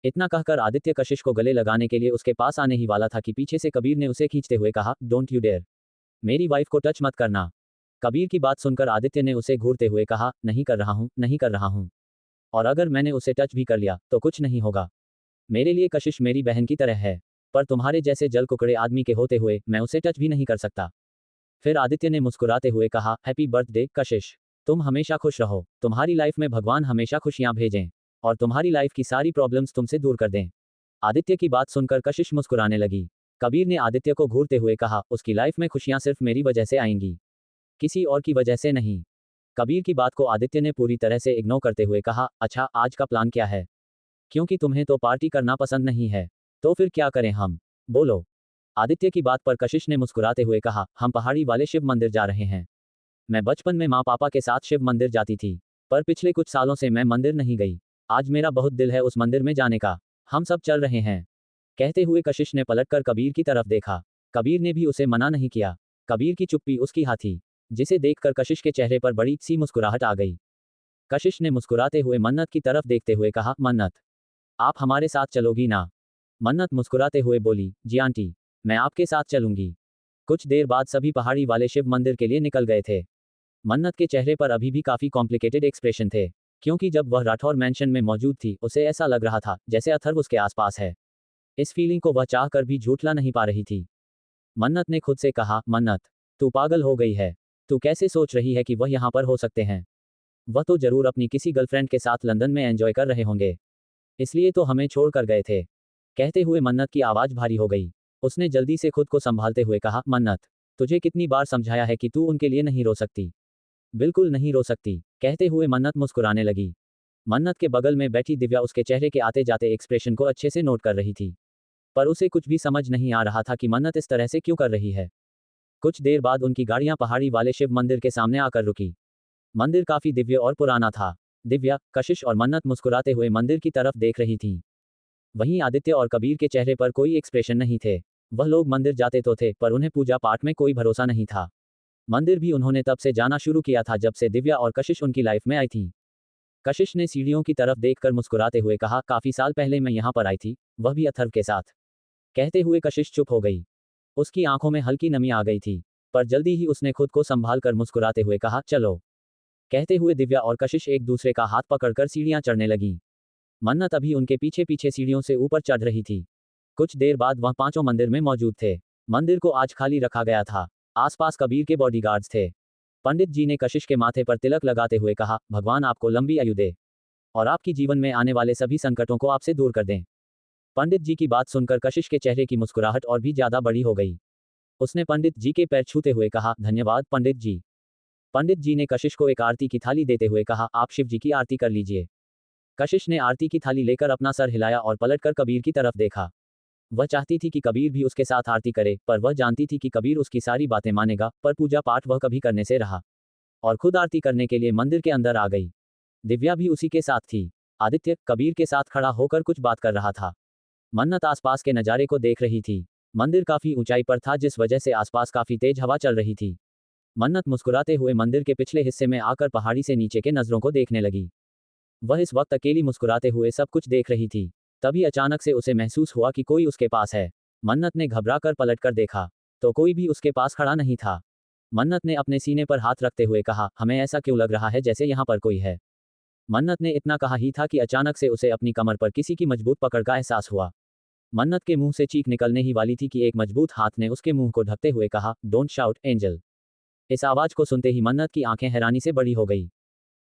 इतना कहकर आदित्य कशिश को गले लगाने के लिए उसके पास आने ही वाला था कि पीछे से कबीर ने उसे खींचते हुए कहा, डोंट यू डेयर, मेरी वाइफ को टच मत करना। कबीर की बात सुनकर आदित्य ने उसे घूरते हुए कहा, नहीं कर रहा हूं, नहीं कर रहा हूं, और अगर मैंने उसे टच भी कर लिया तो कुछ नहीं होगा। मेरे लिए कशिश मेरी बहन की तरह है, पर तुम्हारे जैसे जल कुकड़े आदमी के होते हुए मैं उसे टच भी नहीं कर सकता। फिर आदित्य ने मुस्कुराते हुए कहा, हैप्पी बर्थडे कशिश, तुम हमेशा खुश रहो, तुम्हारी लाइफ में भगवान हमेशा खुशियां भेजें, और तुम्हारी लाइफ की सारी प्रॉब्लम्स तुमसे दूर कर दें। आदित्य की बात सुनकर कशिश मुस्कुराने लगी। कबीर ने आदित्य को घूरते हुए कहा, उसकी लाइफ में खुशियां सिर्फ मेरी वजह से आएंगी, किसी और की वजह से नहीं। कबीर की बात को आदित्य ने पूरी तरह से इग्नोर करते हुए कहा, अच्छा आज का प्लान क्या है? क्योंकि तुम्हें तो पार्टी करना पसंद नहीं है, तो फिर क्या करें हम? बोलो। आदित्य की बात पर कशिश ने मुस्कुराते हुए कहा, हम पहाड़ी वाले शिव मंदिर जा रहे हैं। मैं बचपन में माँ पापा के साथ शिव मंदिर जाती थी, पर पिछले कुछ सालों से मैं मंदिर नहीं गई। आज मेरा बहुत दिल है उस मंदिर में जाने का, हम सब चल रहे हैं। कहते हुए कशिश ने पलटकर कबीर की तरफ देखा। कबीर ने भी उसे मना नहीं किया। कबीर की चुप्पी उसकी हाथ थी, जिसे देखकर कशिश के चेहरे पर बड़ी सी मुस्कुराहट आ गई। कशिश ने मुस्कुराते हुए मन्नत की तरफ देखते हुए कहा, मन्नत, आप हमारे साथ चलोगी ना? मन्नत मुस्कुराते हुए बोली, जी आंटी, मैं आपके साथ चलूंगी। कुछ देर बाद सभी पहाड़ी वाले शिव मंदिर के लिए निकल गए थे। मन्नत के चेहरे पर अभी भी काफी कॉम्प्लिकेटेड एक्सप्रेशन थे, क्योंकि जब वह राठौर मैंशन में मौजूद थी उसे ऐसा लग रहा था जैसे अथर्व उसके आसपास है। इस फीलिंग को वह चाह कर भी झूठला नहीं पा रही थी। मन्नत ने खुद से कहा, मन्नत, तू पागल हो गई है, तू कैसे सोच रही है कि वह यहाँ पर हो सकते हैं? वह तो जरूर अपनी किसी गर्लफ्रेंड के साथ लंदन में एंजॉय कर रहे होंगे, इसलिए तो हमें छोड़ कर गए थे। कहते हुए मन्नत की आवाज भारी हो गई। उसने जल्दी से खुद को संभालते हुए कहा, मन्नत, तुझे कितनी बार समझाया है कि तू उनके लिए नहीं रो सकती, बिल्कुल नहीं रो सकती। कहते हुए मन्नत मुस्कुराने लगी। मन्नत के बगल में बैठी दिव्या उसके चेहरे के आते जाते एक्सप्रेशन को अच्छे से नोट कर रही थी, पर उसे कुछ भी समझ नहीं आ रहा था कि मन्नत इस तरह से क्यों कर रही है। कुछ देर बाद उनकी गाड़ियां पहाड़ी वाले शिव मंदिर के सामने आकर रुकी। मंदिर काफी दिव्य और पुराना था। दिव्या, कशिश और मन्नत मुस्कुराते हुए मंदिर की तरफ देख रही थीं। वहीं आदित्य और कबीर के चेहरे पर कोई एक्सप्रेशन नहीं थे। वह लोग मंदिर जाते तो थे, पर उन्हें पूजा पाठ में कोई भरोसा नहीं था। मंदिर भी उन्होंने तब से जाना शुरू किया था जब से दिव्या और कशिश उनकी लाइफ में आई थी। कशिश ने सीढ़ियों की तरफ देखकर मुस्कुराते हुए कहा, काफी साल पहले मैं यहाँ पर आई थी, वह भी अथर्व के साथ। कहते हुए कशिश चुप हो गई। उसकी आंखों में हल्की नमी आ गई थी, पर जल्दी ही उसने खुद को संभाल कर मुस्कुराते हुए कहा, चलो। कहते हुए दिव्या और कशिश एक दूसरे का हाथ पकड़कर सीढ़ियां चढ़ने लगीं। मन्नत अभी उनके पीछे पीछे सीढ़ियों से ऊपर चढ़ रही थी। कुछ देर बाद वह पांचों मंदिर में मौजूद थे। मंदिर को आज खाली रखा गया था। आसपास कबीर के बॉडीगार्ड्स थे। पंडित जी ने कशिश के माथे पर तिलक लगाते हुए कहा, भगवान आपको लंबी आयु दे और आपकी जीवन में आने वाले सभी संकटों को आपसे दूर कर दें। पंडित जी की बात सुनकर कशिश के चेहरे की मुस्कुराहट और भी ज्यादा बड़ी हो गई। उसने पंडित जी के पैर छूते हुए कहा, धन्यवाद पंडित जी। पंडित जी ने कशिश को एक आरती की थाली देते हुए कहा, आप शिव जी की आरती कर लीजिए। कशिश ने आरती की थाली लेकर अपना सर हिलाया और पलटकर कबीर की तरफ देखा। वह चाहती थी कि कबीर भी उसके साथ आरती करे, पर वह जानती थी कि कबीर उसकी सारी बातें मानेगा, पर पूजा पाठ वह कभी करने से रहा और खुद आरती करने के लिए मंदिर के अंदर आ गई। दिव्या भी उसी के साथ थी। आदित्य कबीर के साथ खड़ा होकर कुछ बात कर रहा था। मन्नत आसपास के नज़ारे को देख रही थी। मंदिर काफी ऊंचाई पर था, जिस वजह से आसपास काफी तेज हवा चल रही थी। मन्नत मुस्कुराते हुए मंदिर के पिछले हिस्से में आकर पहाड़ी से नीचे के नजरों को देखने लगी। वह इस वक्त अकेली मुस्कुराते हुए सब कुछ देख रही थी। तभी अचानक से उसे महसूस हुआ कि कोई उसके पास है। मन्नत ने घबराकर पलटकर देखा तो कोई भी उसके पास खड़ा नहीं था। मन्नत ने अपने सीने पर हाथ रखते हुए कहा, हमें ऐसा क्यों लग रहा है जैसे यहाँ पर कोई है। मन्नत ने इतना कहा ही था कि अचानक से उसे अपनी कमर पर किसी की मजबूत पकड़ का एहसास हुआ। मन्नत के मुंह से चीख निकलने ही वाली थी कि एक मजबूत हाथ ने उसके मुंह को ढकते हुए कहा, डोंट शाउट एंजल। इस आवाज को सुनते ही मन्नत की आंखें हैरानी से बड़ी हो गई।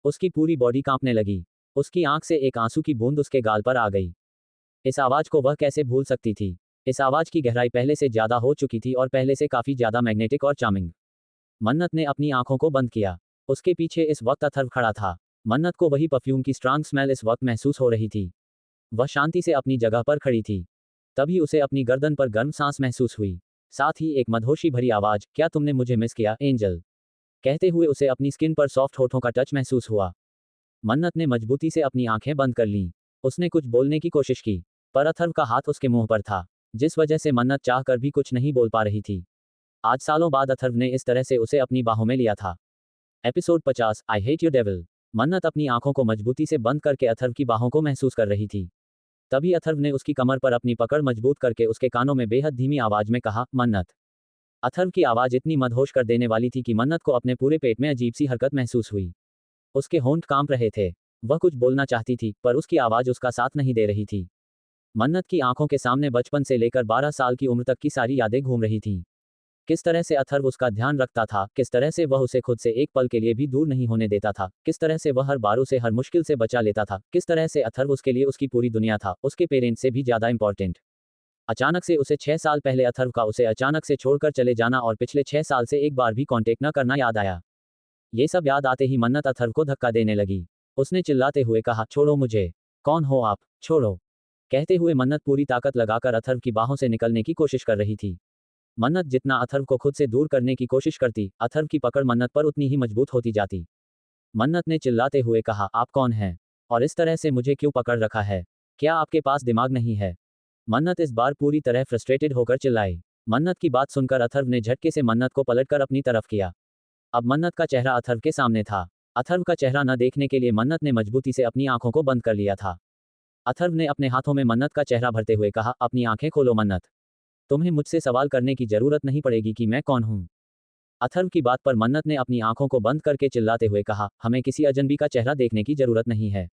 उसकी पूरी बॉडी कांपने लगी। उसकी आंख से एक आंसू की बूंद उसके गाल पर आ गई। इस आवाज को वह कैसे भूल सकती थी। इस आवाज की गहराई पहले से ज्यादा हो चुकी थी और पहले से काफी ज्यादा मैग्नेटिक और चार्मिंग। मन्नत ने अपनी आंखों को बंद किया। उसके पीछे इस वक्त अथर्व खड़ा था। मन्नत को वही परफ्यूम की स्ट्रांग स्मेल इस वक्त महसूस हो रही थी। वह शांति से अपनी जगह पर खड़ी थी। तभी उसे अपनी गर्दन पर गर्म सांस महसूस हुई। साथ ही एक मदहोशी भरी आवाज, क्या तुमने मुझे मिस किया एंजल। कहते हुए उसे अपनी स्किन पर सॉफ्ट होठों का टच महसूस हुआ। मन्नत ने मजबूती से अपनी आंखें बंद कर लीं। उसने कुछ बोलने की कोशिश की, पर अथर्व का हाथ उसके मुंह पर था, जिस वजह से मन्नत चाहकर भी कुछ नहीं बोल पा रही थी। आज सालों बाद अथर्व ने इस तरह से उसे अपनी बाहों में लिया था। Episode 50, I hate you devil. मन्नत अपनी आंखों को मजबूती से बंद करके अथर्व की बाहों को महसूस कर रही थी। तभी अथर्व ने उसकी कमर पर अपनी पकड़ मजबूत करके उसके कानों में बेहद धीमी आवाज में कहा, मन्नत। अथर्व की आवाज इतनी मदहोश कर देने वाली थी कि मन्नत को अपने पूरे पेट में अजीब सी हरकत महसूस हुई। उसके होंठ कांप रहे थे। वह कुछ बोलना चाहती थी, पर उसकी आवाज उसका साथ नहीं दे रही थी। मन्नत की आंखों के सामने बचपन से लेकर 12 साल की उम्र तक की सारी यादें घूम रही थीं। किस तरह से अथर्व उसका ध्यान रखता था, किस तरह से वह उसे खुद से एक पल के लिए भी दूर नहीं होने देता था, किस तरह से वह हर बार उसे हर मुश्किल से बचा लेता था, किस तरह से अथर्व उसके लिए उसकी पूरी दुनिया था, उसके पेरेंट्स से भी ज्यादा इंपॉर्टेंट। अचानक से उसे 6 साल पहले अथर्व का उसे अचानक से छोड़कर चले जाना और पिछले 6 साल से एक बार भी कांटेक्ट न करना याद आया। ये सब याद आते ही मन्नत अथर्व को धक्का देने लगी। उसने चिल्लाते हुए कहा, छोड़ो मुझे। कौन हो आप, छोड़ो। कहते हुए मन्नत पूरी ताकत लगाकर अथर्व की बाहों से निकलने की कोशिश कर रही थी। मन्नत जितना अथर्व को खुद से दूर करने की कोशिश करती, अथर्व की पकड़ मन्नत पर उतनी ही मजबूत होती जाती। मन्नत ने चिल्लाते हुए कहा, आप कौन हैं और इस तरह से मुझे क्यों पकड़ रखा है। क्या आपके पास दिमाग नहीं है। मन्नत इस बार पूरी तरह फ्रस्ट्रेटेड होकर चिल्लाई। मन्नत की बात सुनकर अथर्व ने झटके से मन्नत को पलटकर अपनी तरफ किया। अब मन्नत का चेहरा अथर्व के सामने था। अथर्व का चेहरा न देखने के लिए मन्नत ने मजबूती से अपनी आंखों को बंद कर लिया था। अथर्व ने अपने हाथों में मन्नत का चेहरा भरते हुए कहा, अपनी आंखें खोलो मन्नत। तुम्हें मुझसे सवाल करने की जरूरत नहीं पड़ेगी कि मैं कौन हूं। अथर्व की बात पर मन्नत ने अपनी आंखों को बंद करके चिल्लाते हुए कहा, हमें किसी अजनबी का चेहरा देखने की जरूरत नहीं है।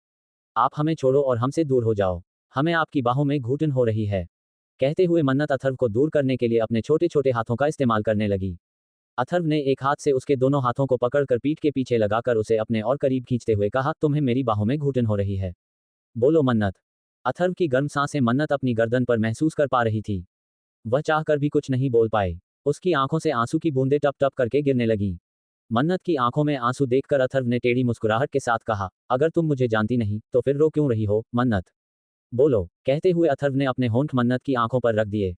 आप हमें छोड़ो और हमसे दूर हो जाओ। हमें आपकी बाहों में घुटन हो रही है। कहते हुए मन्नत अथर्व को दूर करने के लिए अपने छोटे छोटे हाथों का इस्तेमाल करने लगी। अथर्व ने एक हाथ से उसके दोनों हाथों को पकड़कर पीठ के पीछे लगाकर उसे अपने और करीब खींचते हुए कहा, तुम्हें मेरी बाहों में घुटन हो रही है। बोलो मन्नत। अथर्व की गर्म सांसें मन्नत अपनी गर्दन पर महसूस कर पा रही थी। वह चाहकर भी कुछ नहीं बोल पाए। उसकी आंखों से आंसू की बूंदें टप टप करके गिरने लगीं। मन्नत की आंखों में आंसू देखकर अथर्व ने टेढ़ी मुस्कुराहट के साथ कहा, अगर तुम मुझे जानती नहीं तो फिर रो क्यों रही हो मन्नत। बोलो। कहते हुए अथर्व ने अपने होंठ मन्नत की आंखों पर रख दिए।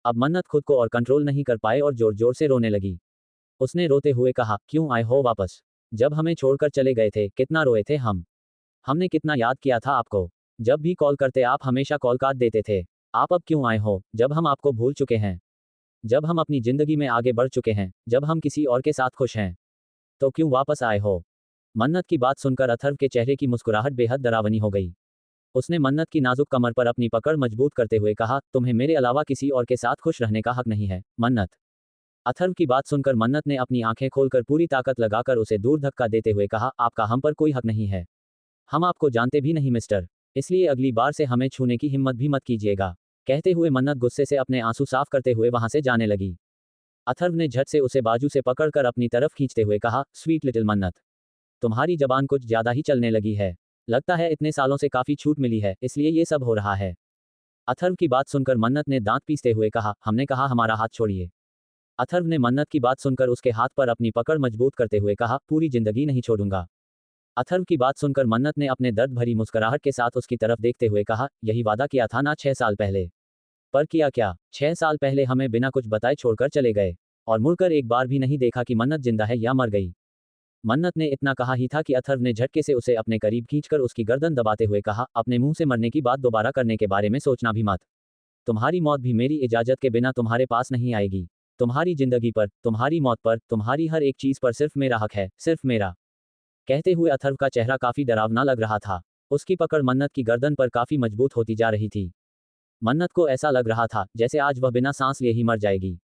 अब मन्नत खुद को और कंट्रोल नहीं कर पाए और जोर जोर से रोने लगी। उसने रोते हुए कहा, क्यों आए हो वापस। जब हमें छोड़कर चले गए थे कितना रोए थे हम। हमने कितना याद किया था आपको। जब भी कॉल करते आप हमेशा कॉल काट देते थे। आप अब क्यों आए हो, जब हम आपको भूल चुके हैं, जब हम अपनी जिंदगी में आगे बढ़ चुके हैं, जब हम किसी और के साथ खुश हैं, तो क्यों वापस आए हो। मन्नत की बात सुनकर अथर्व के चेहरे की मुस्कुराहट बेहद डरावनी हो गई। उसने मन्नत की नाजुक कमर पर अपनी पकड़ मजबूत करते हुए कहा, तुम्हें मेरे अलावा किसी और के साथ खुश रहने का हक नहीं है मन्नत। अथर्व की बात सुनकर मन्नत ने अपनी आंखें खोलकर पूरी ताकत लगाकर उसे दूर धक्का देते हुए कहा, आपका हम पर कोई हक नहीं है। हम आपको जानते भी नहीं मिस्टर, इसलिए अगली बार से हमें छूने की हिम्मत भी मत कीजिएगा। कहते हुए मन्नत गुस्से से अपने आंसू साफ करते हुए वहां से जाने लगी। अथर्व ने झट से उसे बाजू से पकड़कर अपनी तरफ खींचते हुए कहा, स्वीट लिटिल मन्नत, तुम्हारी जबान कुछ ज्यादा ही चलने लगी है। लगता है इतने सालों से काफी छूट मिली है, इसलिए ये सब हो रहा है। अथर्व की बात सुनकर मन्नत ने दांत पीसते हुए कहा, हमने कहा हमारा हाथ छोड़िए। अथर्व ने मन्नत की बात सुनकर उसके हाथ पर अपनी पकड़ मजबूत करते हुए कहा, पूरी जिंदगी नहीं छोड़ूंगा। अथर्व की बात सुनकर मन्नत ने अपने दर्द भरी मुस्कुराहट के साथ उसकी तरफ देखते हुए कहा, यही वादा किया था ना 6 साल पहले। पर किया क्या? 6 साल पहले हमें बिना कुछ बताए छोड़कर चले गए और मुड़कर एक बार भी नहीं देखा कि मन्नत जिंदा है या मर गई। मन्नत ने इतना कहा ही था कि अथर्व ने झटके से उसे अपने करीब खींचकर उसकी गर्दन दबाते हुए कहा, अपने मुंह से मरने की बात दोबारा करने के बारे में सोचना भी मत। तुम्हारी मौत भी मेरी इजाजत के बिना तुम्हारे पास नहीं आएगी। तुम्हारी जिंदगी पर, तुम्हारी मौत पर, तुम्हारी हर एक चीज पर सिर्फ मेरा हक है, सिर्फ मेरा। कहते हुए अथर्व का चेहरा काफी डरावना लग रहा था। उसकी पकड़ मन्नत की गर्दन पर काफी मजबूत होती जा रही थी। मन्नत को ऐसा लग रहा था जैसे आज वह बिना सांस लिए ही मर जाएगी।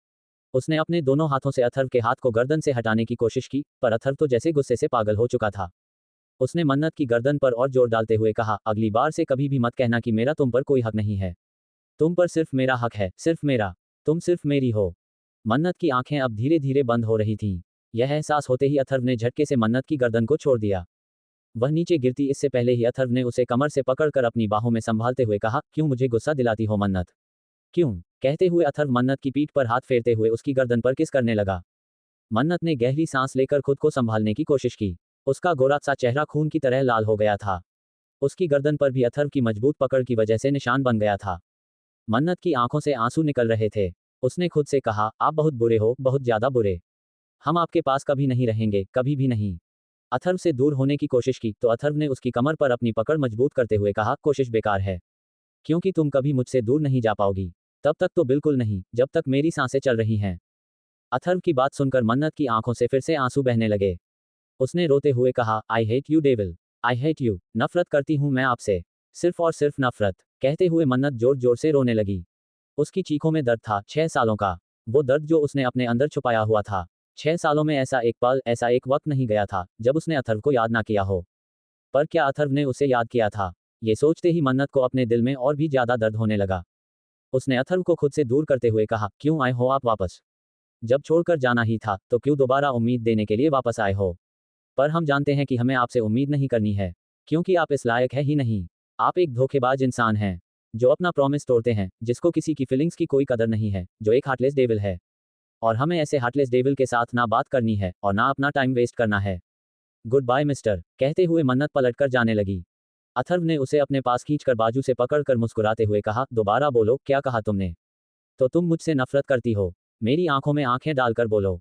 उसने अपने दोनों हाथों से अथर्व के हाथ को गर्दन से हटाने की कोशिश की, पर अथर्व तो जैसे गुस्से से पागल हो चुका था। उसने मन्नत की गर्दन पर और जोर डालते हुए कहा, अगली बार से कभी भी मत कहना कि मेरा तुम पर कोई हक नहीं है। तुम पर सिर्फ मेरा हक है, सिर्फ मेरा। तुम सिर्फ मेरी हो। मन्नत की आंखें अब धीरे धीरे बंद हो रही थीं। यह एहसास होते ही अथर्व ने झटके से मन्नत की गर्दन को छोड़ दिया। वह नीचे गिरती इससे पहले ही अथर्व ने उसे कमर से पकड़कर अपनी बाहों में संभालते हुए कहा, क्यों मुझे गुस्सा दिलाती हो मन्नत? क्यों? कहते हुए अथर्व मन्नत की पीठ पर हाथ फेरते हुए उसकी गर्दन पर किस करने लगा। मन्नत ने गहरी सांस लेकर खुद को संभालने की कोशिश की। उसका गोरा सा चेहरा खून की तरह लाल हो गया था। उसकी गर्दन पर भी अथर्व की मजबूत पकड़ की वजह से निशान बन गया था। मन्नत की आंखों से आंसू निकल रहे थे। उसने खुद से कहा, आप बहुत बुरे हो, बहुत ज्यादा बुरे। हम आपके पास कभी नहीं रहेंगे, कभी भी नहीं। अथर्व से दूर होने की कोशिश की तो अथर्व ने उसकी कमर पर अपनी पकड़ मजबूत करते हुए कहा, कोशिश बेकार है, क्योंकि तुम कभी मुझसे दूर नहीं जा पाओगी। तब तक तो बिल्कुल नहीं, जब तक मेरी सांसें चल रही हैं। अथर्व की बात सुनकर मन्नत की आंखों से फिर से आंसू बहने लगे। उसने रोते हुए कहा, I hate you devil, I hate you, नफरत करती हूं मैं आपसे, सिर्फ और सिर्फ नफरत। कहते हुए मन्नत जोर जोर से रोने लगी। उसकी चीखों में दर्द था, 6 सालों का। वो दर्द जो उसने अपने अंदर छुपाया हुआ था। 6 सालों में ऐसा एक पल, ऐसा एक वक्त नहीं गया था जब उसने अथर्व को याद ना किया हो। पर क्या अथर्व ने उसे याद किया था? ये सोचते ही मन्नत को अपने दिल में और भी ज्यादा दर्द होने लगा। उसने अथर्व को खुद से दूर करते हुए कहा, क्यों आए हो आप वापस? जब छोड़कर जाना ही था तो क्यों दोबारा उम्मीद देने के लिए वापस आए हो? पर हम जानते हैं कि हमें आपसे उम्मीद नहीं करनी है, क्योंकि आप इस लायक है ही नहीं। आप एक धोखेबाज इंसान हैं, जो अपना प्रॉमिस तोड़ते हैं, जिसको किसी की फीलिंग्स की कोई कदर नहीं है, जो एक हार्टलेस डेविल है। और हमें ऐसे हार्टलेस डेविल के साथ ना बात करनी है और ना अपना टाइम वेस्ट करना है। Good bye mister. कहते हुए मन्नत पलटकर जाने लगी। अथर्व ने उसे अपने पास खींचकर बाजू से पकड़कर मुस्कुराते हुए कहा, दोबारा बोलो, क्या कहा तुमने? तो तुम मुझसे नफरत करती हो? मेरी आंखों में आंखें डालकर बोलो।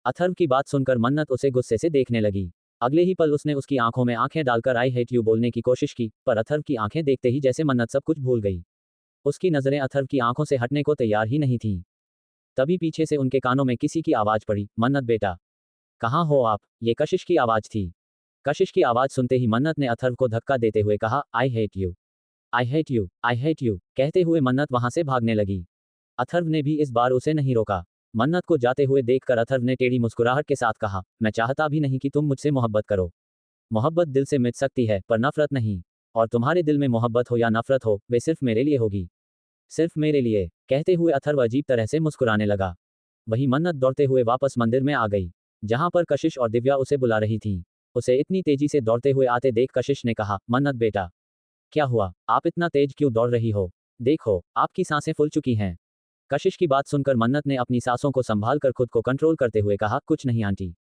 अथर्व की बात सुनकर मन्नत उसे गुस्से से देखने लगी। अगले ही पल उसने उसकी आंखों में आंखें डालकर आई हेट यू बोलने की कोशिश की, पर अथर्व की आंखें देखते ही जैसे मन्नत सब कुछ भूल गई। उसकी नजरें अथर्व की आंखों से हटने को तैयार ही नहीं थीं। तभी पीछे से उनके कानों में किसी की आवाज पड़ी, मन्नत बेटा, कहाँ हो आप? ये कशिश की आवाज थी। कशिश की आवाज सुनते ही मन्नत ने अथर्व को धक्का देते हुए कहा, I hate you, I hate you, I hate you. कहते हुए मन्नत वहां से भागने लगी। अथर्व ने भी इस बार उसे नहीं रोका। मन्नत को जाते हुए देखकर अथर्व ने टेढ़ी मुस्कुराहट के साथ कहा, मैं चाहता भी नहीं कि तुम मुझसे मोहब्बत करो। मोहब्बत दिल से मिट सकती है, पर नफरत नहीं। और तुम्हारे दिल में मोहब्बत हो या नफरत हो, वे सिर्फ मेरे लिए होगी, सिर्फ मेरे लिए। कहते हुए अथर्व अजीब तरह से मुस्कुराने लगा। वही मन्नत दौड़ते हुए वापस मंदिर में आ गई, जहां पर कशिश और दिव्या उसे बुला रही थीं। उसे इतनी तेजी से दौड़ते हुए आते देख कशिश ने कहा, मन्नत बेटा, क्या हुआ? आप इतना तेज क्यों दौड़ रही हो? देखो, आपकी सांसें फूल चुकी हैं। कशिश की बात सुनकर मन्नत ने अपनी सांसों को संभाल कर खुद को कंट्रोल करते हुए कहा, कुछ नहीं आंटी,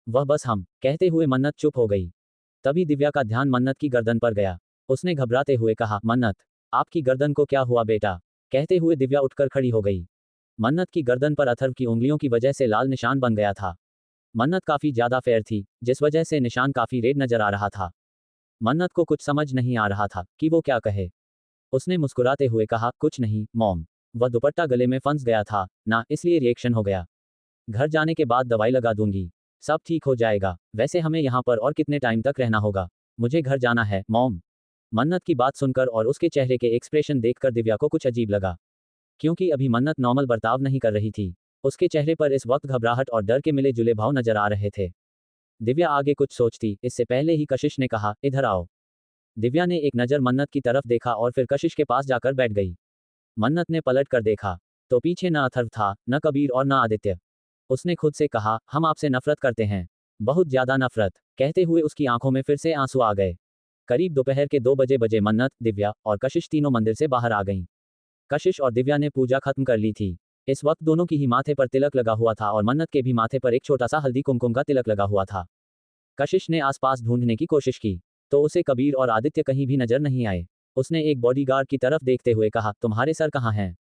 वह बस हम। कहते हुए मन्नत चुप हो गई। तभी दिव्या का ध्यान मन्नत की गर्दन पर गया। उसने घबराते हुए कहा, मन्नत, आपकी गर्दन को क्या हुआ बेटा? कहते हुए दिव्या उठकर खड़ी हो गई। मन्नत की गर्दन पर अथर्व की उंगलियों की वजह से लाल निशान बन गया था। मन्नत काफी ज्यादा फेयर थी, जिस वजह से निशान काफी रेड नजर आ रहा था। मन्नत को कुछ समझ नहीं आ रहा था कि वो क्या कहे। उसने मुस्कुराते हुए कहा, कुछ नहीं मॉम, वह दुपट्टा गले में फंस गया था ना, इसलिए रिएक्शन हो गया। घर जाने के बाद दवाई लगा दूंगी, सब ठीक हो जाएगा। वैसे हमें यहाँ पर और कितने टाइम तक रहना होगा? मुझे घर जाना है मॉम। मन्नत की बात सुनकर और उसके चेहरे के एक्सप्रेशन देखकर दिव्या को कुछ अजीब लगा, क्योंकि अभी मन्नत नॉर्मल बर्ताव नहीं कर रही थी। उसके चेहरे पर इस वक्त घबराहट और डर के मिले जुले भाव नजर आ रहे थे। दिव्या आगे कुछ सोचती इससे पहले ही कशिश ने कहा, इधर आओ। दिव्या ने एक नज़र मन्नत की तरफ देखा और फिर कशिश के पास जाकर बैठ गई। मन्नत ने पलट कर देखा तो पीछे न अथर्व था, न कबीर और न आदित्य। उसने खुद से कहा, हम आपसे नफरत करते हैं, बहुत ज्यादा नफरत। कहते हुए उसकी आंखों में फिर से आंसू आ गए। करीब दोपहर के 2 बजे मन्नत, दिव्या और कशिश तीनों मंदिर से बाहर आ गईं। कशिश और दिव्या ने पूजा खत्म कर ली थी। इस वक्त दोनों की ही माथे पर तिलक लगा हुआ था और मन्नत के भी माथे पर एक छोटा सा हल्दी कुमकुम का तिलक लगा हुआ था। कशिश ने आसपास ढूंढने की कोशिश की तो उसे कबीर और आदित्य कहीं भी नजर नहीं आए। उसने एक बॉडीगार्ड की तरफ देखते हुए कहा, तुम्हारे सर कहाँ हैं?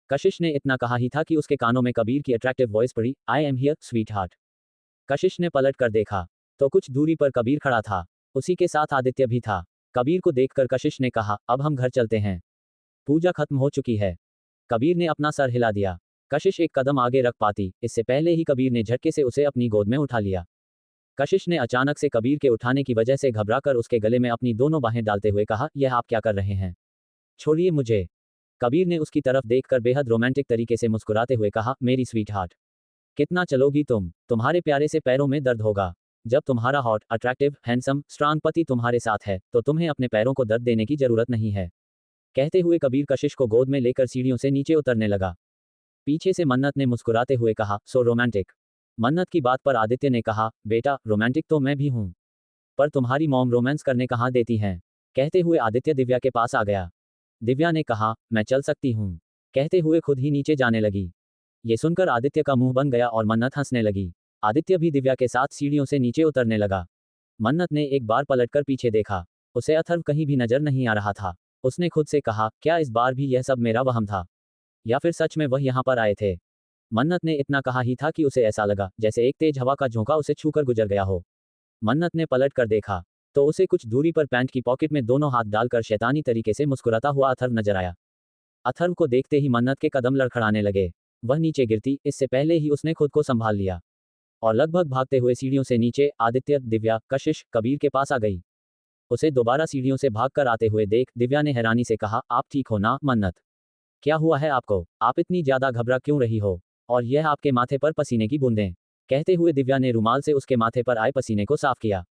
कशिश ने इतना कहा ही था कि उसके कानों में कबीर की अट्रैक्टिव वॉइस पड़ी, I am here sweet heart. कशिश ने पलट कर देखा तो कुछ दूरी पर कबीर खड़ा था, उसी के साथ आदित्य भी था। कबीर को देखकर कशिश ने कहा, अब हम घर चलते हैं, पूजा खत्म हो चुकी है। कबीर ने अपना सर हिला दिया। कशिश एक कदम आगे रख पाती, इससे पहले ही कबीर ने झटके से उसे अपनी गोद में उठा लिया। कशिश ने अचानक से कबीर के उठाने की वजह से घबराकर उसके गले में अपनी दोनों बाहें डालते हुए कहा, यह आप क्या कर रहे हैं? छोड़िए मुझे। कबीर ने उसकी तरफ देखकर बेहद रोमांटिक तरीके से मुस्कुराते हुए कहा, मेरी स्वीट हार्ट, कितना चलोगी तुम? तुम्हारे प्यारे से पैरों में दर्द होगा। जब तुम्हारा हॉट, अट्रैक्टिव, हैंडसम, स्ट्रांग पति तुम्हारे साथ है तो तुम्हें अपने पैरों को दर्द देने की जरूरत नहीं है। कहते हुए कबीर कशिश को गोद में लेकर सीढ़ियों से नीचे उतरने लगा। पीछे से मन्नत ने मुस्कुराते हुए कहा, सो रोमांटिक। मन्नत की बात पर आदित्य ने कहा, बेटा रोमांटिक तो मैं भी हूं, पर तुम्हारी मॉम रोमांस करने कहाँ देती हैं? कहते हुए आदित्य दिव्या के पास आ गया। दिव्या ने कहा, मैं चल सकती हूँ। कहते हुए खुद ही नीचे जाने लगी। ये सुनकर आदित्य का मुंह बन गया और मन्नत हंसने लगी। आदित्य भी दिव्या के साथ सीढ़ियों से नीचे उतरने लगा। मन्नत ने एक बार पलटकर पीछे देखा, उसे अथर्व कहीं भी नजर नहीं आ रहा था। उसने खुद से कहा, क्या इस बार भी यह सब मेरा वहम था, या फिर सच में वह यहाँ पर आए थे? मन्नत ने इतना कहा ही था कि उसे ऐसा लगा जैसे एक तेज हवा का झोंका उसे छूकर गुजर गया हो। मन्नत ने पलट कर देखा तो उसे कुछ दूरी पर पैंट की पॉकेट में दोनों हाथ डालकर शैतानी तरीके से मुस्कुराता हुआ अथर्व नजर आया। अथर्व को देखते ही मन्नत के कदम लड़खड़ाने लगे। वह नीचे गिरती इससे पहले ही उसने खुद को संभाल लिया और लगभग भागते हुए सीढ़ियों से नीचे आदित्य, दिव्या, कशिश, कबीर के पास आ गई। उसे दोबारा सीढ़ियों से भागकर आते हुए देख दिव्या ने हैरानी से कहा, आप ठीक हो ना मन्नत? क्या हुआ है आपको? आप इतनी ज्यादा घबरा क्यों रही हो? और यह आपके माथे पर पसीने की बूंदें? कहते हुए दिव्या ने रुमाल से उसके माथे पर आए पसीने को साफ किया।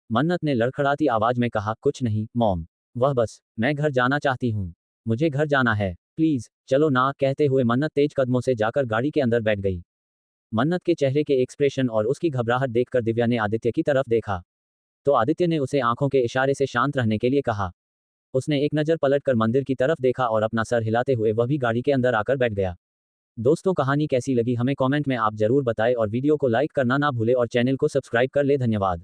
मन्नत ने लड़खड़ाती आवाज में कहा, कुछ नहीं मॉम, वह बस, मैं घर जाना चाहती हूँ, मुझे घर जाना है, प्लीज चलो ना। कहते हुए मन्नत तेज कदमों से जाकर गाड़ी के अंदर बैठ गई। मन्नत के चेहरे के एक्सप्रेशन और उसकी घबराहट देखकर दिव्या ने आदित्य की तरफ देखा तो आदित्य ने उसे आंखों के इशारे से शांत रहने के लिए कहा। उसने एक नज़र पलटकर मंदिर की तरफ देखा और अपना सर हिलाते हुए वह भी गाड़ी के अंदर आकर बैठ गया। दोस्तों कहानी कैसी लगी हमें कमेंट में आप जरूर बताएं और वीडियो को लाइक करना ना भूले और चैनल को सब्सक्राइब कर ले। धन्यवाद।